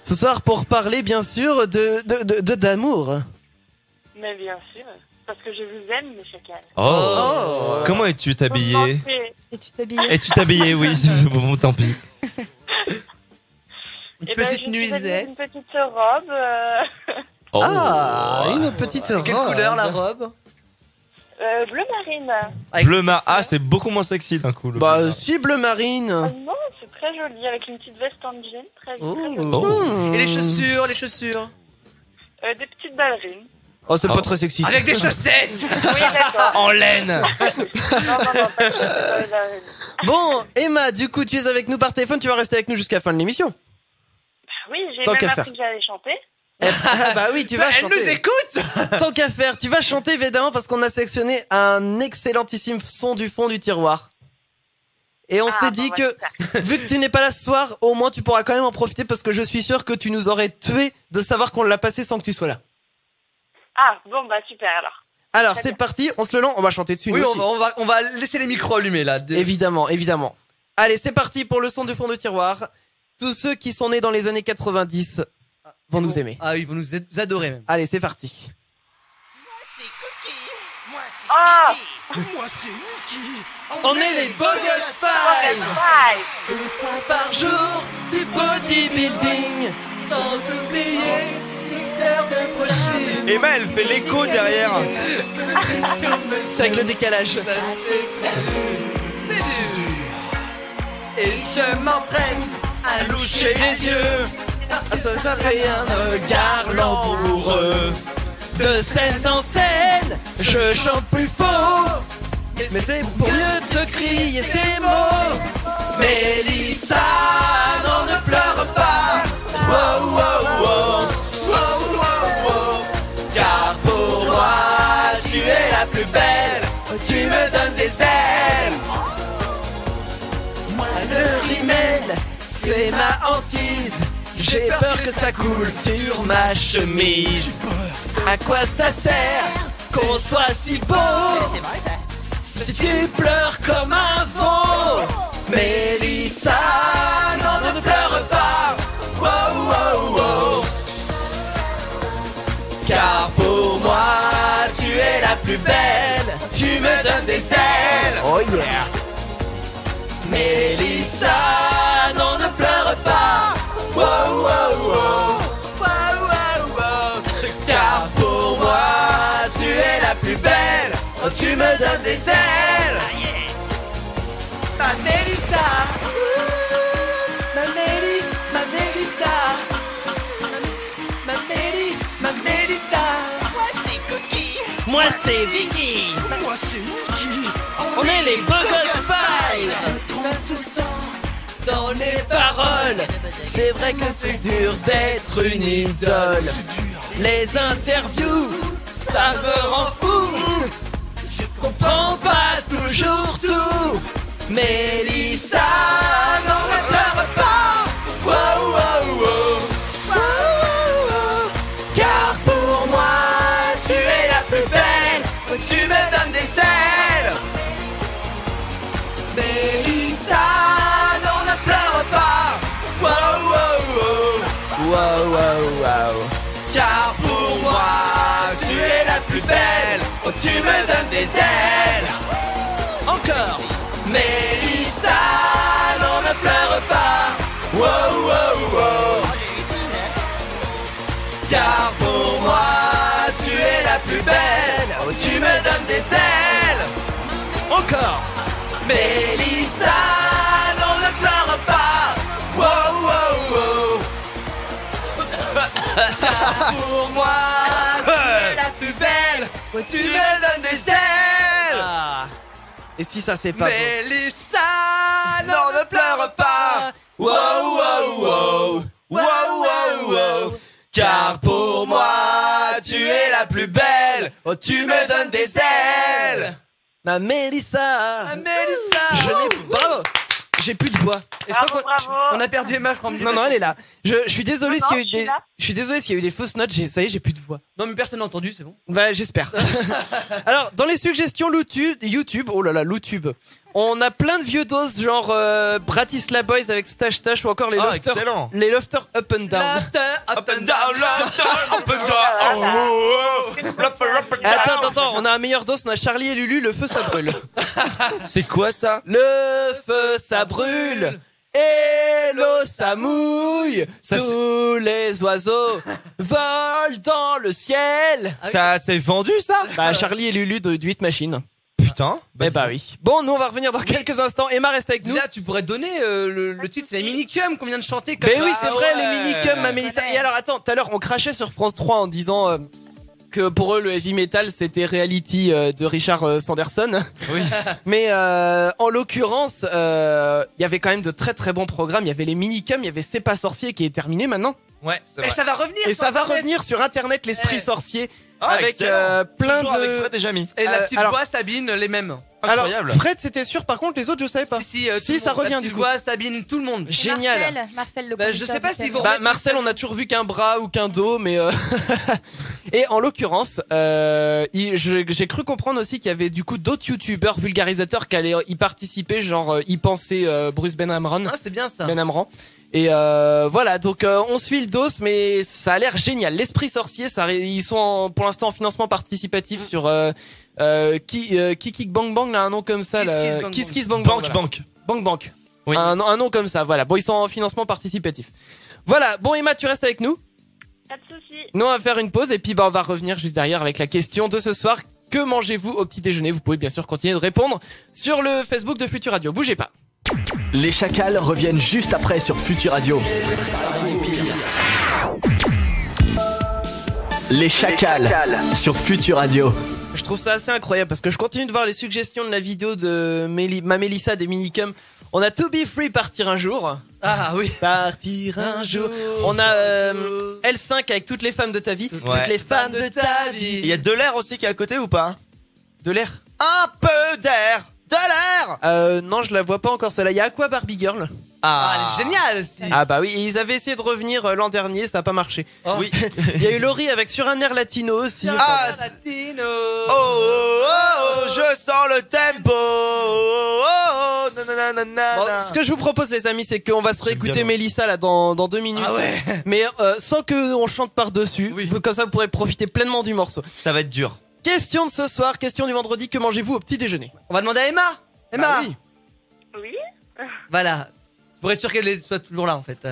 ce soir pour parler, bien sûr, d'amour. Mais bien sûr, parce que je vous aime, mes chacals. Oh! Comment es-tu habillée? Et tu t'habilles. Es-tu habillée? Oui, bon, tant pis. Une Eh ben, petite je suis habillée nuisette. d'une petite robe, Oh. Ah, une petite robe. Quelle couleur la robe? bleu marine. Avec- Bleu ah, c'est beaucoup moins sexy d'un coup. Le Bah, bleu. si, bleu marine. Oh non, c'est très joli, avec une petite veste en jean, très joli. Oh. Et les chaussures, les chaussures? Des petites ballerines. Oh, c'est Oh. pas très sexy. Avec des chaussettes! Oui, d'accord. En laine. Non, pas des ballerines. Bon, Emma, du coup, tu es avec nous par téléphone, tu vas rester avec nous jusqu'à la fin de l'émission. Oui, j'ai Tant qu'à même faire. appris que j'allais chanter. Ah bah oui, tu vas Elle chanter. nous écoute! Tant qu'à faire, tu vas chanter évidemment parce qu'on a sélectionné un excellentissime son du fond du tiroir. Et on s'est dit que, vu que tu n'es pas là ce soir, au moins tu pourras quand même en profiter parce que je suis sûr que tu nous aurais tué de savoir qu'on l'a passé sans que tu sois là. Ah, bon, bah super alors. Alors Très c'est bien. parti, on se le lance, on va chanter dessus. Oui, nous on aussi. va laisser les micros allumés là. Évidemment, évidemment. Allez, c'est parti pour le son du fond du tiroir. Tous ceux qui sont nés dans les années 90 vont nous aimer. Ah oui, ils vont nous adorer même. Allez, c'est parti. Ah, On est les Bogle Five. bye. Une fois par jour, du bodybuilding. Sans oublier les heures de prochaine. Emma, elle fait l'écho derrière. C'est avec le décalage. Et je m'empresse à loucher des yeux. Ça fait un regard langoureux. De scène en scène, je chante plus faux. Mais c'est pour mieux te crier ces mots. Mélissa, non ne pleure pas. Wow, wow, wow. Wow, wow, wow. Car pour moi, tu es la plus belle. Tu me donnes des ailes. Moi, le rimel, c'est ma hantise. J'ai peur que ça coule sur ma chemise. À quoi ça sert qu'on soit si beau si tu pleures comme un veau? Mélissa, non ne pleure pas. Wow, wow, wow. Car pour moi, tu es la plus belle. Tu me donnes des ailes. Oh yeah. Mélissa, non ne pleure pas. Wow, wow, wow. Wow, wow, wow. Car pour moi, tu es la plus belle. Oh, tu me donnes des ailes. Ma Mélissa. Ma Méli, ma Mélissa. Ma Mélissa. Moi c'est Cookie. Moi c'est Vicky. Moi c'est Vicky. On est les Bogle Five. Dans les paroles, c'est vrai que c'est dur d'être une idole. Les interviews, ça me rend fou. Je comprends pas toujours tout. Mélissa, non ne pleure pas. Wow, wow, wow. Wow, wow, wow. Car pour moi, tu es la plus belle. Tu me donnes des ailes. Mélissa, non ne pleure pas. Wow, wow, wow. Wow, wow, wow. Car pour moi, tu es la plus belle. Oh, tu me donnes des ailes. Encore. Mélissa, non ne pleure pas. Wow, wow, wow. Car pour moi, tu es la plus belle. Oh, tu me donnes des ailes. Encore. Mélissa, non ne pleure pas. Wow, wow, wow. Pour moi, tu es la plus belle. Oh, tu me donnes des ailes. Et si ça c'est pas Mélissa, non ne pleure pas. Wow, wow, wow. Wow, wow, wow. Car pour moi, tu es la plus belle. Oh, tu me donnes des ailes. Ma Mélissa. Ah, Mélissa. Je n'ai... Bravo. J'ai plus de voix. Et je crois Bravo, qu'on- bravo. On a perdu Emma, je crois. Non, elle est là. Je suis désolé Non, s'il y a eu je suis des... là. Je suis désolé s'il y a eu des fausses notes. Ça y est, j'ai plus de voix. Non, mais personne n'a entendu, c'est bon. Bah, j'espère. Alors, dans les suggestions YouTube, oh là là, YouTube. On a plein de vieux doses, genre Bratislava Boys avec Stash Stash ou encore les Ah, Lofters. excellent. Les Lofters Up and Down. Laughter, Up and down, up and down. Oh, Attends, on a un meilleur dos, on a Charlie et Lulu, le feu ça brûle. C'est quoi ça? Le feu ça brûle. Et l'eau ça mouille. Ça, Tous les oiseaux volent dans le ciel. Ça s'est vendu ça? Bah, Charlie et Lulu du Hit Machine. Putain. Eh bah oui. Bon, nous on va revenir dans quelques instants. Emma reste avec nous. Déjà, tu pourrais donner le titre, c'est les minicums qu'on vient de chanter. Comme Mais oui, ça. c'est Ah vrai, ouais. les minicums, ma Mélissa. Et alors, attends, tout à l'heure, on crachait sur France 3 en disant que pour eux, le heavy metal, c'était Reality de Richard Sanderson. Oui. Mais en l'occurrence, il y avait quand même de très très bons programmes. Il y avait les minicums, il y avait C'est pas sorcier qui est terminé maintenant. Ouais, c'est Et vrai. ça va revenir. Et sur ça va Internet. revenir sur Internet, l'esprit Eh. sorcier, Ah, avec excellent. plein Toujours avec de... Fred et Jamy. Et la petite alors- voix, Sabine, les mêmes. Incroyable. Alors, Fred, c'était sûr. Par contre, les autres, je savais pas. Si, Si, tout le ça monde. La revient, petite du coup. voix, Sabine, tout le monde. Génial. Marcel, le Bah, je conducteur sais pas du s'ils camion. vont- Bah, Marcel, on a toujours vu qu'un bras ou qu'un dos, mais et en l'occurrence, j'ai cru comprendre aussi qu'il y avait du coup d'autres youtubeurs vulgarisateurs qui allaient y participer, genre y penser Bruce Ben Amron. Ah, c'est bien ça. Ben Amran. Et voilà, donc on suit le dos, mais ça a l'air génial. L'esprit sorcier, ils sont pour l'instant en financement participatif sur Kick Bang Bang, là, un nom comme ça, Kiss là. Kiss Bang Bang. Kiss Bang Bang. Banque, voilà. banque. Bank Bank. Oui. Un nom comme ça, voilà. Bon, ils sont en financement participatif. Voilà. Bon, Emma, tu restes avec nous. Pas de soucis. Nous, on va faire une pause et puis bah, on va revenir juste derrière avec la question de ce soir. Que mangez-vous au petit déjeuner? Vous pouvez bien sûr continuer de répondre sur le Facebook de Futur Radio. Bougez pas. Les Chacals reviennent juste après sur Futur Radio. Les Chacals sur Futur Radio. Je trouve ça assez incroyable parce que je continue de voir les suggestions de la vidéo de ma Mélissa des minicums. On a To Be Free, partir un jour. Ah oui. Partir un jour. On a L5 avec toutes les femmes de ta vie. Ouais. Toutes les femmes de ta vie. Il y a de l'air aussi qui est à côté ou pas? De l'air. Un peu d'air. De l'air. Non, je la vois pas encore celle-là. Il y a Aqua Barbie Girl. Ah, elle est géniale aussi. Ah bah oui, et ils avaient essayé de revenir l'an dernier, ça a pas marché. Oh. Oui. Il y a eu Laurie avec Sur un air latino aussi. Ah, Latino. Oh, oh, oh, je sens le tempo. Oh, oh, nanana. Bon, ce que je vous propose les amis, c'est qu'on va se réécouter bien. Mélissa là dans 2 minutes. Ah ouais. Mais sans que on chante par-dessus. Oui. Comme ça vous pourrez profiter pleinement du morceau. Ça va être dur. Question de ce soir, question du vendredi, que mangez-vous au petit déjeuner? On va demander à Emma. Emma. Bah oui. Oui. Voilà. Pour être sûr qu'elle soit toujours là en fait.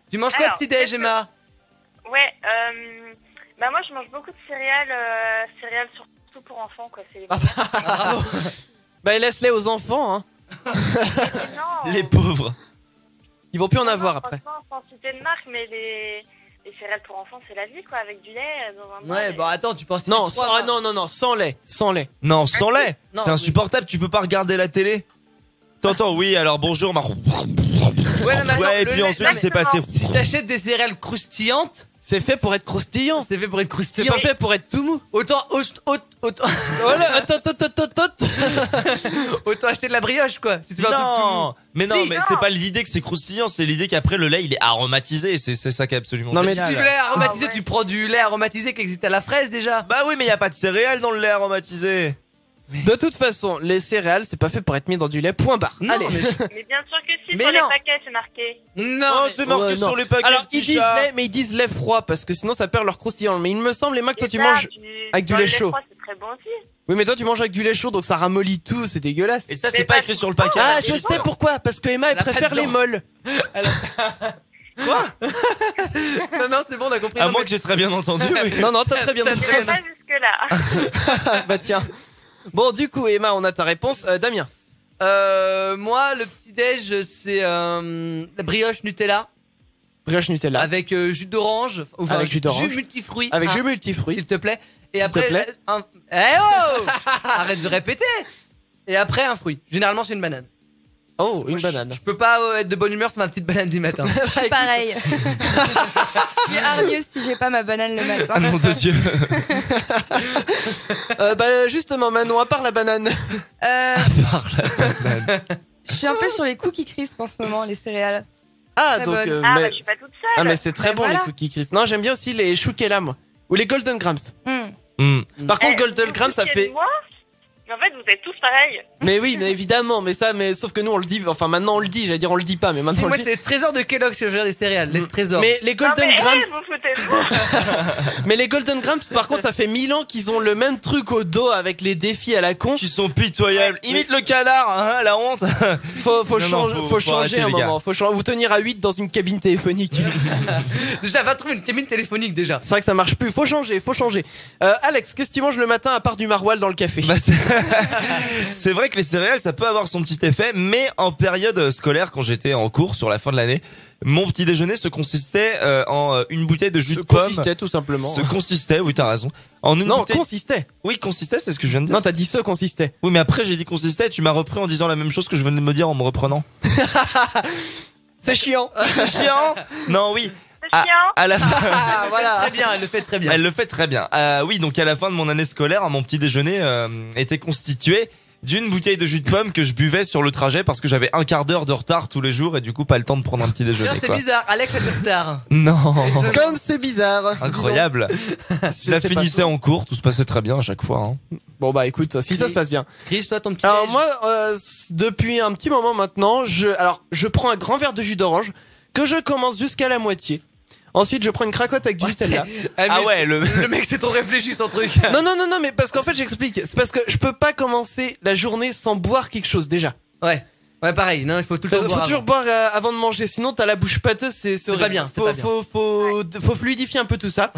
Tu manges quoi Alors, petit déj, est-ce que- Emma? Ouais. Bah moi je mange beaucoup de céréales surtout pour enfants quoi. C'est les meilleurs. Bravo. Bah laisse-les aux enfants, hein. Non. Les pauvres. Ils vont plus en Non, avoir non, après. franchement, sans citer de marque, mais les céréales pour enfants c'est la vie quoi, avec du lait dans un bol. Ouais, bah attends, tu penses Non, trois, non, sans lait, sans lait. Non, sans lait. Non, C'est mais- insupportable. Tu peux pas regarder la télé. T'entends? Oui. Alors bonjour. Ouais, mais attends, Ouais. Et le puis lait, ensuite, il s'est passé. Si t'achètes des céréales croustillantes, C'est fait pour être croustillant. c'est fait pour être C'est croustillant. pas fait pour être tout mou. Autant Voilà, attends. autant acheter de la brioche quoi. Si tu veux un truc tout mou. Non, mais non, Si, mais non. c'est pas l'idée que c'est croustillant, c'est l'idée qu'après le lait il est aromatisé, c'est ça qui est absolument Non, mais Si génial. tu veux lait aromatisé, Ah ouais. tu prends du lait aromatisé qui existe à la fraise déjà. Bah oui, mais y a pas de céréales dans le lait aromatisé. De toute façon, les céréales, c'est pas fait pour être mis dans du lait, point barre. Non, Allez. mais- Mais bien sûr que si, Mais sur les non. paquets c'est marqué. Non, Oh, mais- c'est marqué Ouais, non. sur les paquets. Alors, petit ils disent chat. lait, mais ils disent lait froid, parce que sinon ça perd leur croustillant. Mais il me semble, Emma, que toi Et tu ça, manges... du- avec du dans lait le chaud. froid, c'est très bon aussi. Oui, mais toi tu manges avec du lait chaud, donc ça ramollit tout, c'est dégueulasse. Et ça, c'est Mais pas pas écrit tout sur le le temps. paquet. Ah, je sais pourquoi, parce que Emma, elle Elle a pas préfère de les dents. molles. non, c'est bon, on a compris. À Non, moins mais- que j'ai très bien entendu. Oui. Non, t'as très bien T'as dit. très Pas jusque-là. Bah tiens. Bon, du coup, Emma, on a ta réponse. Damien. Moi, le petit déj, c'est la brioche Nutella Brioche Nutella. avec jus d'orange, enfin, Avec jus d'orange. jus multifruits, Avec un- jus multifruits. s'il te plaît. Et S'il te après, plaît. Eh oh arrête de répéter. Et après un fruit. Généralement, c'est une banane. Oh, une Moi, banane. Je peux pas être de bonne humeur sur ma petite banane du matin. C'est pareil. Je suis hargneuse si j'ai pas ma banane le matin. Ah mon Dieu. Bah justement, Manon, à part la banane. Je suis un peu sur les Cookie Crisp en ce moment, les céréales. Ah, Très donc... bonne. Ah, mais... bah, je suis pas toute seule. Ah, mais c'est très Bah, bon, voilà. les Cookie Crisp. Non, j'aime bien aussi les Choukela, moi. Ou les Golden Grams. Par contre, Golden Grams, ça fait... Moi, mais en fait, vous êtes tous pareils. Mais oui, mais évidemment, mais sauf que nous, on le dit, enfin, maintenant, on le dit, j'allais dire, on le dit pas, mais maintenant, Si, on moi le dit. c'est les trésors de Kellogg's que je gère des céréales, les trésors. Mais les Non, Golden mais, Grams, vous foutez de moi. mais les Golden Grams, par contre, ça fait 1000 ans qu'ils ont le même truc au dos avec les défis à la con. Qui sont pitoyables. Imite le canard, hein, la honte. Faut Non, changer, non, faut faut changer arrêter, un les gars. moment. Vous tenir à 8 dans une cabine téléphonique. Déjà, va trouver une cabine téléphonique déjà. C'est vrai que ça marche plus. Faut changer. Alex, qu'est-ce que tu manges le matin à part du maroilles dans le café? Bah, c'est vrai que les céréales, ça peut avoir son petit effet, mais en période scolaire, quand j'étais en cours sur la fin de l'année, mon petit déjeuner se consistait en une bouteille de jus de pomme. Consistait, tout simplement. Se consistait, oui, t'as raison. En une Non, bouteille... consistait. Oui, consistait, c'est ce que je viens de dire. Non, t'as dit consistait. Oui, mais après j'ai dit consistait, tu m'as repris en disant la même chose que je venais de me dire en me reprenant. C'est chiant. Chiant. Non, oui. C'est chiant. À la fin. Ah, voilà. Très bien, elle le fait très bien. Elle le fait très bien. Oui, donc à la fin de mon année scolaire, mon petit déjeuner était constitué d'une bouteille de jus de pomme que je buvais sur le trajet parce que j'avais un quart d'heure de retard tous les jours et du coup pas le temps de prendre un petit déjeuner. D'ailleurs, c'est Quoi. bizarre, Alex a du retard. Non. Comme c'est bizarre. Incroyable. Ça C'est pas finissait chaud. en cours, tout se passait très bien à chaque fois. Hein. Bon bah écoute, si ça se passe bien. Chris, toi, ton petit Alors déj. moi, depuis un petit moment maintenant, je prends un grand verre de jus d'orange que je commence jusqu'à la moitié. Ensuite, je prends une cracotte avec du Ouais, Nutella. Ah ouais, le mec c'est trop réfléchi son truc. Non, mais parce qu'en fait, j'explique. C'est parce que je peux pas commencer la journée sans boire quelque chose déjà. Ouais. Ouais, pareil, non, il faut tout le temps Faut boire toujours avant. boire avant de manger, sinon t'as la bouche pâteuse, c'est C'est horrible. pas bien, c'est Faut, pas bien. faut fluidifier un peu tout ça.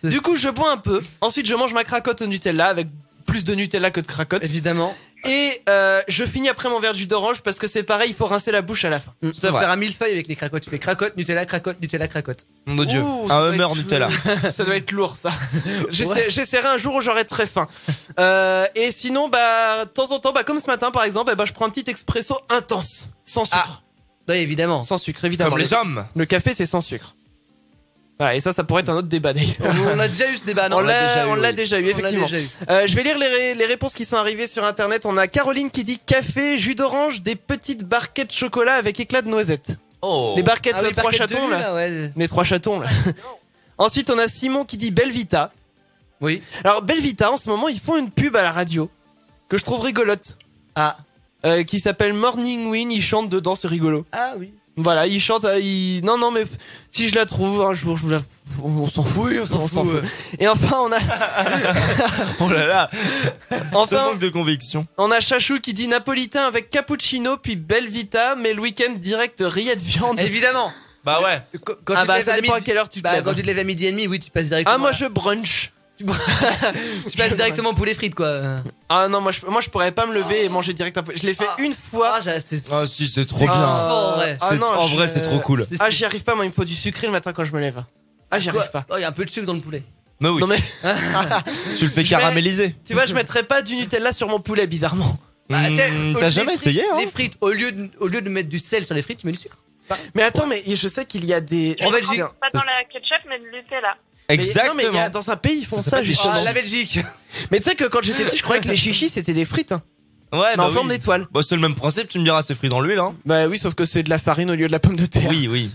Du coup, je bois un peu. Ensuite, je mange ma cracotte au Nutella avec plus de Nutella que de cracotte. Évidemment. Et je finis après mon verre de jus d'orange parce que c'est pareil, il faut rincer la bouche à la fin. Ça va faire un millefeuille avec les cracottes. Tu fais cracotte, Nutella, cracotte, Nutella, cracotte. Mon Dieu. Ouh, ça Un doit Hummer être Nutella. Ça doit être lourd, ça. Ouais. J'essaierai un jour où j'aurai très faim. Et sinon, bah, de temps en temps, bah, comme ce matin, par exemple, bah, je prends un petit expresso intense. Sans sucre. Ouais, évidemment. Sans sucre, évidemment. Comme les hommes. Le café, c'est sans sucre. Voilà, et ça pourrait être un autre débat, d'ailleurs. On a déjà eu ce débat, non? On l'a déjà eu, On l'a effectivement. déjà eu. Je vais lire les réponses qui sont arrivées sur internet. On a Caroline qui dit café, jus d'orange, des petites barquettes chocolat avec éclat de noisette. Oh. Les barquettes Ah oui, trois barquette de chatons, jus, là. ouais. Les trois chatons, là. Ensuite, on a Simon qui dit Belvita. Oui. Alors, Belvita, en ce moment, ils font une pub à la radio que je trouve rigolote. Ah. Qui s'appelle Morning Win. Ils chantent dedans, c'est rigolo. Ah oui. Voilà, ils chantent. Non, mais si je la trouve un jour, on s'en fout, on s'en fout. Et enfin, on a, Oh là là. Ce enfin, manque de conviction. on a Chachou qui dit napolitain avec cappuccino puis Belvita, mais le week-end direct rillette viande. Évidemment. Bah ouais. Quand Ah tu te bah lèves ça à dépend à midi- quelle heure tu te Bah, lèves. quand tu te lèves à midi et demi, oui, tu passes directement. Ah moi je brunch. tu passes directement poulet frites, quoi. Ah non, moi je pourrais pas me lever et manger direct un peu. Je l'ai fait une fois. C'est Si, c'est trop c'est bien. fort, en vrai. Ah non, En vrai, c'est trop cool. Ah j'y arrive pas, moi il me faut du sucré le matin quand je me lève. Ah j'y arrive pas. Oh, il y a un peu de sucre dans le poulet. Mais oui. Non mais Tu le fais Je vais- caraméliser. tu vois, je mettrais pas du Nutella sur mon poulet bizarrement. Bah, tu sais, T'as les jamais frites- essayé, hein? Les frites, au lieu de mettre du sel sur les frites, tu mets du sucre. Mais attends, mais je sais qu'il y a des En Belgique. Pas dans la ketchup, mais de Nutella. Mais Exactement. non mais il y a, dans un pays ils font Ça ça, s'appelle des justement. Ah, la Belgique. Mais tu sais que quand j'étais petit, je croyais que les chichis c'était des frites hein. Ouais, Mais bah en forme oui. d'étoile. Bah, c'est le même principe, tu me diras, c'est frit dans l'huile, hein. Bah oui, sauf que c'est de la farine au lieu de la pomme de terre. Oui, oui.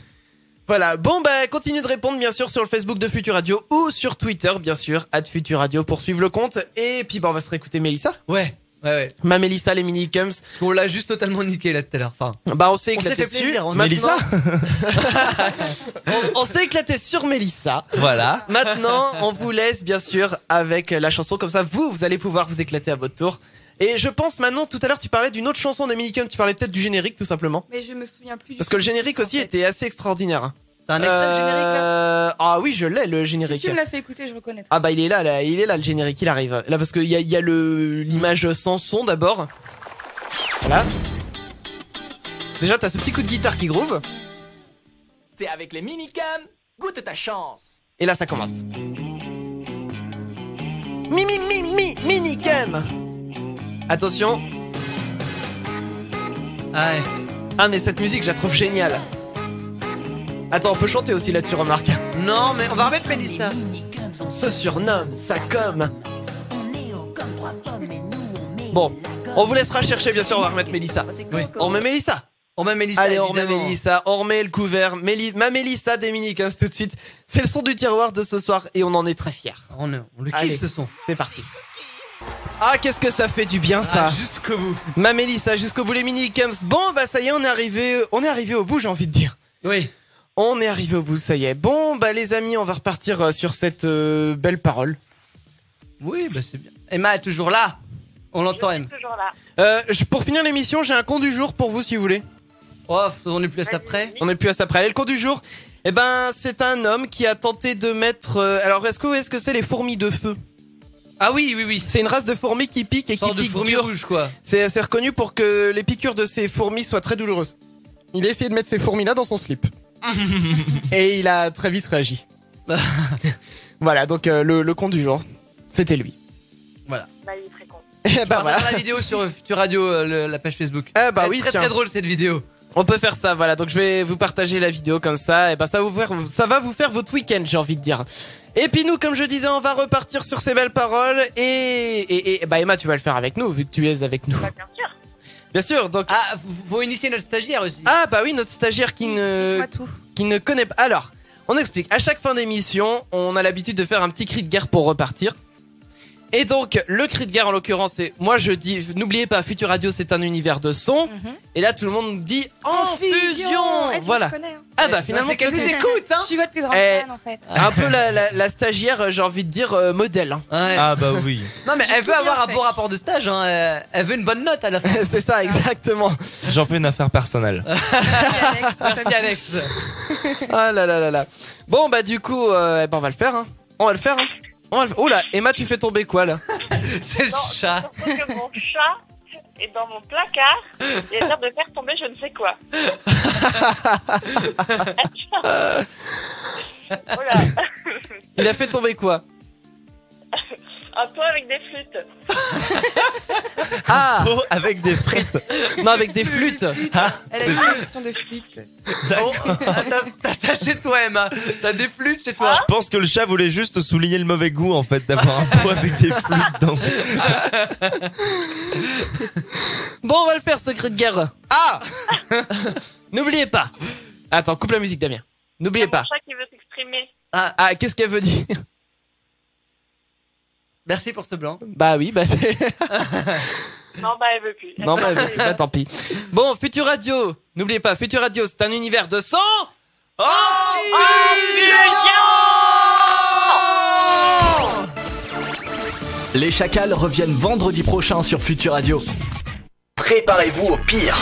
Voilà, bon bah continue de répondre bien sûr sur le Facebook de Futur Radio ou sur Twitter bien sûr, @Futur Radio pour suivre le compte. Et puis bah on va se réécouter Mélissa. Ouais. Ouais. Ma Mélissa, les minicums. Parce qu'on l'a juste totalement niqué là tout à l'heure. Enfin. Bah on s'est On s'est éclaté fait dessus. plaisir, on s'est- Maintenant- on s'est éclaté sur Mélissa. Voilà. Maintenant, on vous laisse bien sûr avec la chanson, comme ça vous allez pouvoir vous éclater à votre tour. Et je pense Manon, tout à l'heure tu parlais d'une autre chanson de Minicum, tu parlais peut-être du générique tout simplement. Mais je me souviens plus. Parce que le générique aussi était assez extraordinaire. hein. T'as un extrait de générique là Ah oui, je l'ai le générique. Si tu me l'as fait écouter, je reconnaîtrai. Ah bah il est là, il est là le générique, il arrive. Là parce qu'il y a l'image sans son d'abord. Voilà. Déjà t'as ce petit coup de guitare qui groove. T'es avec les minicams, goûte ta chance. Et là ça commence. Minicum. Attention. Ah ouais. Ah mais cette musique je la trouve géniale. Attends, on peut chanter aussi là-dessus, remarque. Non, mais on va remettre Mélissa. Se surnomme ça comme. Bon, on vous laissera chercher, bien sûr, on va remettre Mélissa. Oui. On remet Mélissa. On met Mélissa. Allez, on remet évidemment. Mélissa, on remet le couvert. Ma Mélissa des Minicums tout de suite. C'est le son du tiroir de ce soir et on en est très fiers. On le Allez. kiffe ce son. C'est parti. Ah, qu'est-ce que ça fait du bien ça. Ah, jusqu'au bout. Ma Mélissa, jusqu'au bout les Minicums. Bon, bah ça y est, on est arrivé au bout, j'ai envie de dire. Oui. On est arrivé au bout, ça y est. Bon, bah les amis, on va repartir sur cette belle parole. Oui, bah c'est bien. Emma est toujours là. On l'entend, Je Emma. suis toujours là. Pour finir l'émission, j'ai un con du jour pour vous si vous voulez. Oh, on est plus à ça près. On est plus à ça près. Allez, le con du jour. Eh ben, c'est un homme qui a tenté de mettre. Alors, est-ce que c'est les fourmis de feu? Ah oui, oui, oui. C'est une race de fourmis qui pique et qui Sorte de pique fourmi dur. rouge, quoi. C'est reconnu pour que les piqûres de ces fourmis soient très douloureuses. Il a essayé de mettre ces fourmis-là dans son slip. Et il a très vite réagi. Voilà, donc le con du jour, c'était lui. Voilà. Bah, il est très con. Et On bah va voilà. faire la vidéo sur Futur Radio, la page Facebook. Ah bah Elle est oui, très tiens. très drôle cette vidéo. On peut faire ça, voilà. Donc je vais vous partager la vidéo comme ça. Et ben ça va vous faire votre week-end, j'ai envie de dire. Et puis nous, comme je disais, on va repartir sur ces belles paroles. Et bah Emma, tu vas le faire avec nous, vu que tu es avec nous. Bah, bien sûr. Bien sûr. Donc Ah, faut initier notre stagiaire aussi. ah bah oui, notre stagiaire qui Moi tout. ne connaît pas. Alors, on explique. À chaque fin d'émission, on a l'habitude de faire un petit cri de guerre pour repartir. Et donc, le cri de guerre, en l'occurrence, c'est, moi je dis, n'oubliez pas, Futur Radio, c'est un univers de son. Et là, tout le monde dit, en fusion! Eh, tu vois, Voilà. je connais, hein. Ah bah finalement, c'est qu'elle nous toi, t'es écoute, hein. Je suis votre plus grande Eh. fan en fait. un peu la stagiaire, j'ai envie de dire, modèle. Hein. Ouais. Ah bah oui. Non mais elle tout veut avoir bien un fait. bon rapport de stage, hein. Elle veut une bonne note à la fin. C'est ça, exactement. J'en fais une affaire personnelle. Merci Alex. Ah là là là là. Bon bah du coup, on va le faire. Hein. On va le faire. Hein. Oh là, Emma, tu fais tomber quoi là? C'est le Non, chat. surtout que mon chat est dans mon placard et a l'air de faire tomber je ne sais quoi. Voilà. Il a fait tomber quoi? Un pot avec des flûtes. Ah Oh, avec des frites. non, avec des flûtes. Elle a une collection de flûtes. Oh, t'as ça chez toi Emma. T'as des flûtes chez toi. Je pense que le chat voulait juste souligner le mauvais goût en fait d'avoir un pot avec des flûtes dans son... Bon, on va le faire, ce cri de guerre. Ah n'oubliez pas. Attends, coupe la musique, Damien. N'oubliez Mon pas. chat qui veut s'exprimer. Ah, qu'est-ce qu'elle veut dire? Merci pour ce blanc. Bah oui, bah c'est... Non, bah elle veut plus. Non, bah tant pis. Bon, Futur Radio. N'oubliez pas, Futur Radio, c'est un univers de son... Les Chacals reviennent vendredi prochain sur Futur Radio. Préparez-vous au pire.